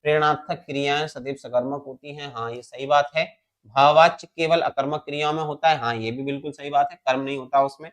प्रेरणार्थक क्रियाएं सदैव सकर्मक होती हैं, हाँ ये सही बात है। भाववाच्य केवल अकर्मक क्रियाओं में होता है, हाँ ये भी बिल्कुल सही बात है, कर्म नहीं होता उसमें।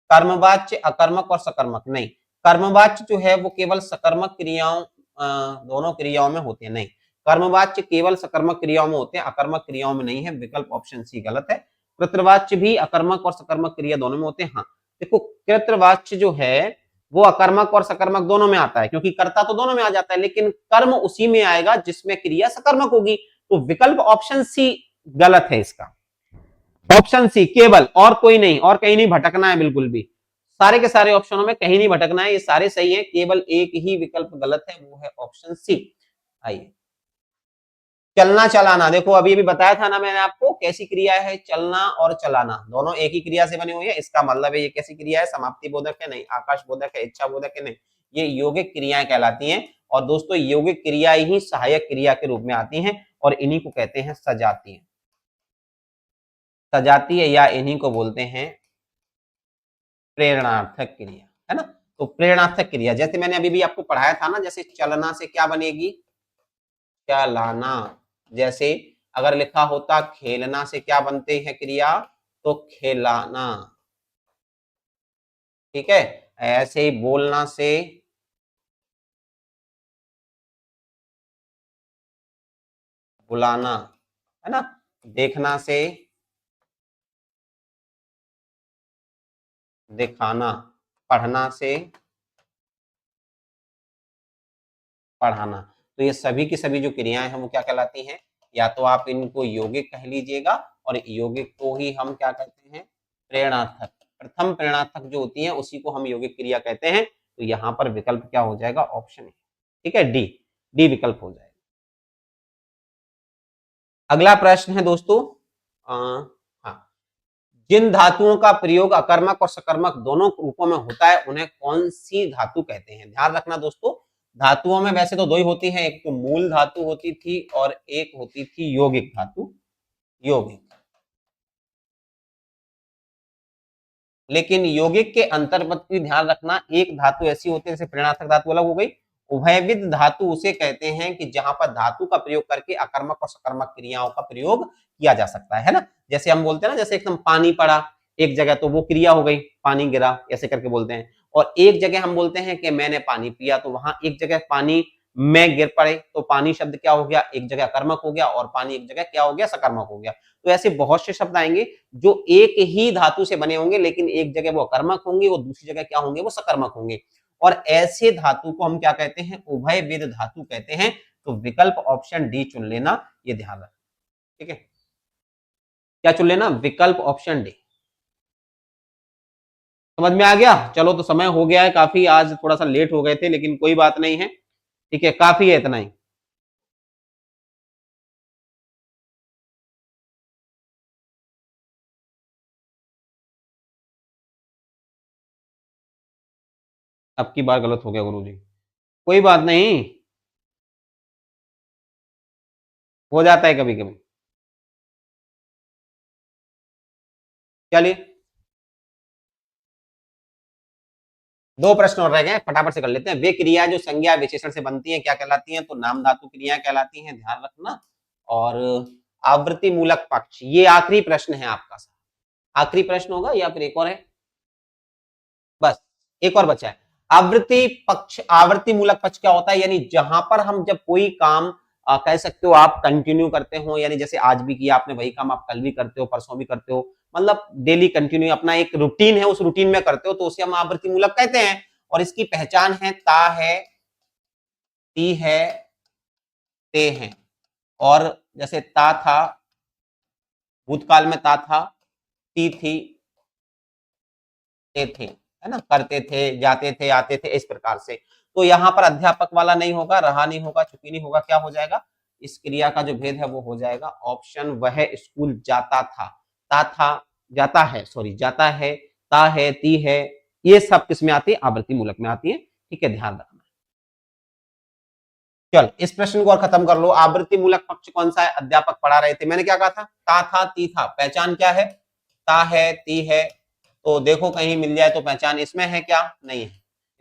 कर्मवाच्य अकर्मक और सकर्मक नहीं, कर्मवाच्य जो है वो केवल सकर्मक क्रियाओं, दोनों क्रियाओं में होते हैं, नहीं, कर्मवाच्य केवल सकर्मक क्रियाओं में होते हैं, अकर्मक क्रियाओं में नहीं है, विकल्प ऑप्शन सी गलत है। कृतवाच्य भी अकर्मक और सकर्मक क्रिया दोनों में होते हैं, हाँ देखो कृतवाच्य जो है वो अकर्मक और सकर्मक दोनों में आता है, क्योंकि कर्ता तो दोनों में आ जाता है, लेकिन कर्म उसी में आएगा जिसमें क्रिया सकर्मक होगी, तो विकल्प ऑप्शन सी गलत है इसका, ऑप्शन सी केवल, और कोई नहीं, और कहीं नहीं भटकना है, बिल्कुल भी सारे के सारे ऑप्शनों में कहीं नहीं भटकना है, ये सारे सही है, केवल एक ही विकल्प गलत है, वो है ऑप्शन सी। आइए, चलना चलाना, देखो अभी भी बताया था ना मैंने आपको, कैसी क्रिया है, चलना और चलाना दोनों एक ही क्रिया से बनी हुई है, इसका मतलब है ये कैसी क्रिया है, समाप्ति बोधक है, नहीं, आकाश बोधक है, इच्छा बोधक है, नहीं, ये यौगिक क्रियाएं कहलाती हैं। और दोस्तों यौगिक क्रिया ही सहायक क्रिया के रूप में आती हैं और इन्हीं को कहते हैं सजातीय। सजातीय या इन्हीं को बोलते हैं प्रेरणार्थक क्रिया, है ना। तो प्रेरणार्थक क्रिया जैसे मैंने अभी भी आपको पढ़ाया था ना, जैसे चलना से क्या बनेगी, चलाना। जैसे अगर लिखा होता खेलना से क्या बनते हैं क्रिया, तो खेलाना। ठीक है, ऐसे ही बोलना से बुलाना, है ना। देखना से दिखाना, पढ़ना से पढ़ाना। तो ये सभी की सभी जो क्रियाएं हैं वो क्या कहलाती हैं, या तो आप इनको यौगिक कह लीजिएगा और यौगिक को ही हम क्या कहते हैं, प्रेरणार्थक। प्रथम प्रेरणार्थक जो होती है उसी को हम यौगिक क्रिया कहते हैं। तो यहाँ पर विकल्प क्या हो जाएगा, ऑप्शन है। ठीक है, डी, डी विकल्प हो जाएगा। अगला प्रश्न है दोस्तों, हाँ, जिन धातुओं का प्रयोग अकर्मक और सकर्मक दोनों रूपों में होता है उन्हें कौन सी धातु कहते हैं। ध्यान रखना दोस्तों, धातुओं में वैसे तो दो ही होती हैं, एक तो मूल धातु होती थी और एक होती थी यौगिक धातु, यौगिक। लेकिन यौगिक के अंतर्गत भी ध्यान रखना, एक धातु ऐसी होती है जैसे प्रेरणार्थक धातु अलग हो गई, उभयविध धातु उसे कहते हैं कि जहां पर धातु का प्रयोग करके अकर्मक और सकर्मक क्रियाओं का प्रयोग किया जा सकता है ना। जैसे हम बोलते हैं ना, जैसे एकदम पानी पड़ा एक जगह तो वो क्रिया हो गई, पानी गिरा ऐसे करके बोलते हैं। और एक जगह हम बोलते हैं कि मैंने पानी पिया, तो वहां एक जगह पानी में गिर पड़े तो पानी शब्द क्या हो गया, एक जगह कर्मक हो गया और पानी एक जगह क्या हो गया, सकर्मक हो गया। तो ऐसे बहुत से शब्द आएंगे जो एक ही धातु से बने होंगे, लेकिन एक जगह वो अकर्मक होंगे और दूसरी जगह क्या होंगे, वो सकर्मक होंगे। और ऐसे धातु को हम क्या कहते हैं, उभयविध धातु कहते हैं। तो विकल्प ऑप्शन डी चुन लेना, ये ध्यान रखना। ठीक है, क्या चुन लेना, विकल्प ऑप्शन डी। समझ में आ गया। चलो तो समय हो गया है काफी, आज थोड़ा सा लेट हो गए थे लेकिन कोई बात नहीं है। ठीक है, काफी है इतना ही। अब की बार गलत हो गया गुरुजी, कोई बात नहीं, हो जाता है कभी कभी। चलिए, दो प्रश्न और रह गए, फटाफट से कर लेते हैं। वे क्रिया जो संज्ञा विशेषण से बनती हैं क्या कहलाती हैं, तो नाम धातु क्रिया कहलाती हैं, ध्यान रखना। और आवृत्ति मूलक पक्ष, ये आखिरी प्रश्न है आपका, आखिरी प्रश्न होगा या फिर एक और है, बस एक और बचा है। आवृत्ति पक्ष, आवृत्ति मूलक पक्ष क्या होता है, यानी जहां पर हम जब कोई काम कह सकते हो आप कंटिन्यू करते हो, यानी जैसे आज भी किया आपने वही काम आप कल भी करते हो, परसों भी करते हो, मतलब डेली कंटिन्यू अपना एक रूटीन है, उस रूटीन में करते हो, तो उसे हम आवृत्ति मूलक कहते हैं। और इसकी पहचान है ता है, ती है, ते हैं। और जैसे ता था, भूतकाल में ता था, ती थी, ते थे, है ना, करते थे, जाते थे, आते थे, इस प्रकार से। तो यहाँ पर अध्यापक वाला नहीं होगा, रहा नहीं होगा, चुकी नहीं होगा, क्या हो जाएगा, इस क्रिया का जो भेद है वो हो जाएगा ऑप्शन, वह स्कूल जाता था। ता था, जाता है, सॉरी जाता है, ता है, ती है, ये सब किस में आती है, आवृत्ति मूलक में आती है। ठीक है, ध्यान रखना। चल इस प्रश्न को और खत्म कर लो। आवृत्ति मूलक पक्ष कौन सा है, अध्यापक पढ़ा रहे थे, मैंने क्या कहा था, ता था, ती था, पहचान क्या है, ता है, ती है। तो देखो कहीं मिल जाए तो पहचान इसमें है क्या, नहीं है,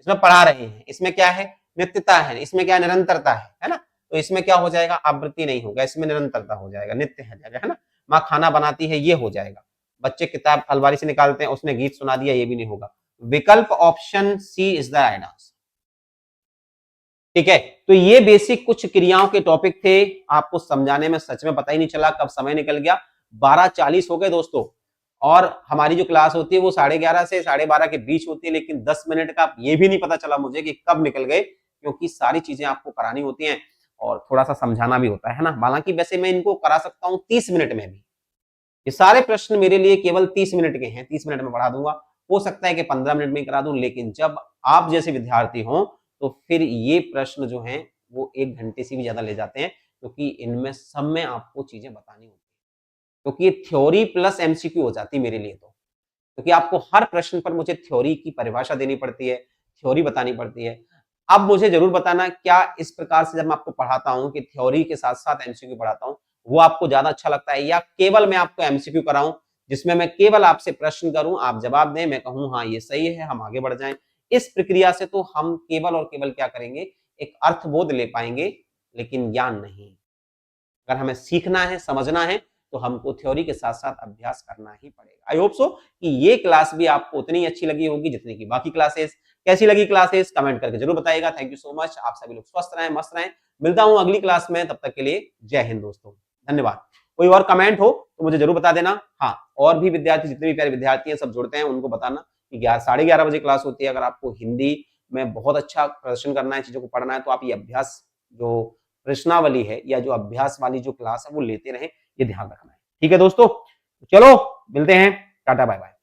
इसमें पढ़ा रहे हैं, इसमें क्या है, नित्यता है, इसमें क्या निरंतरता है ना। तो इसमें क्या हो जाएगा, आवृत्ति नहीं होगा, इसमें निरंतरता हो जाएगा, नित्य है ना। माँ खाना बनाती है, ये हो जाएगा। बच्चे किताब अलमारी से निकालते हैं, उसने गीत सुना दिया, ये भी नहीं होगा। विकल्प option C is the right answer. ठीक है, तो ये बेसिक कुछ क्रियाओं के टॉपिक थे, आपको समझाने में सच में पता ही नहीं चला कब समय निकल गया। 12:40 हो गए दोस्तों। और हमारी जो क्लास होती है वो 11:30 से 12:30 के बीच होती है, लेकिन 10 मिनट का ये भी नहीं पता चला मुझे कि कब निकल गए, क्योंकि सारी चीजें आपको करानी होती हैं और थोड़ा सा समझाना भी होता है ना। हालांकि वैसे मैं इनको करा सकता हूँ 30 मिनट में भी, ये सारे प्रश्न मेरे लिए केवल 30 मिनट के हैं, 30 मिनट में पढ़ा दूंगा। हो सकता है कि 15 मिनट में ही करा दूं, लेकिन जब आप जैसे विद्यार्थी हो तो फिर ये प्रश्न जो हैं वो 1 घंटे से भी ज्यादा ले जाते हैं, क्योंकि इनमें सब में आपको चीजें बतानी होती है, क्योंकि ये थ्योरी प्लस एमसीक्यू हो जाती है मेरे लिए। तो क्योंकि आपको हर प्रश्न पर मुझे थ्योरी की परिभाषा देनी पड़ती है, थ्योरी बतानी पड़ती है। अब मुझे जरूर बताना क्या इस प्रकार से जब मैं आपको पढ़ाता हूं कि थ्योरी के साथ साथ एमसीक्यू पढ़ाता हूं वो आपको ज्यादा अच्छा लगता है, या केवल मैं आपको एमसीक्यू कराऊं जिसमें मैं केवल आपसे प्रश्न करूं, आप जवाब दें, मैं कहूं हाँ ये सही है, हम आगे बढ़ जाएं। इस प्रक्रिया से तो हम केवल और केवल क्या करेंगे, एक अर्थबोध ले पाएंगे, लेकिन ज्ञान नहीं। अगर हमें सीखना है, समझना है, तो हमको थ्योरी के साथ साथ अभ्यास करना ही पड़ेगा। आई होप सो कि ये क्लास भी आपको उतनी ही अच्छी लगी होगी जितनी की बाकी क्लासेस। कैसी लगी क्लासेस कमेंट करके जरूर बताइएगा। Thank you so much. आप सभी लोग स्वस्थ रहें, मस्त रहें। मिलता हूं अगली क्लास में, तब तक के लिए जय हिंद दोस्तों, धन्यवाद। कोई और कमेंट हो तो मुझे जरूर बता देना। हाँ, और भी विद्यार्थी, जितने भी प्यारे विद्यार्थी हैं सब जुड़ते हैं, उनको बताना कि 11:30 बजे क्लास होती है। अगर आपको हिंदी में बहुत अच्छा प्रदर्शन करना है, चीजों को पढ़ना है, तो आप ये अभ्यास जो प्रश्नावली है या जो अभ्यास वाली जो क्लास है वो लेते रहें, ये ध्यान रखना है। ठीक है दोस्तों, चलो मिलते हैं, टाटा बाय बाय।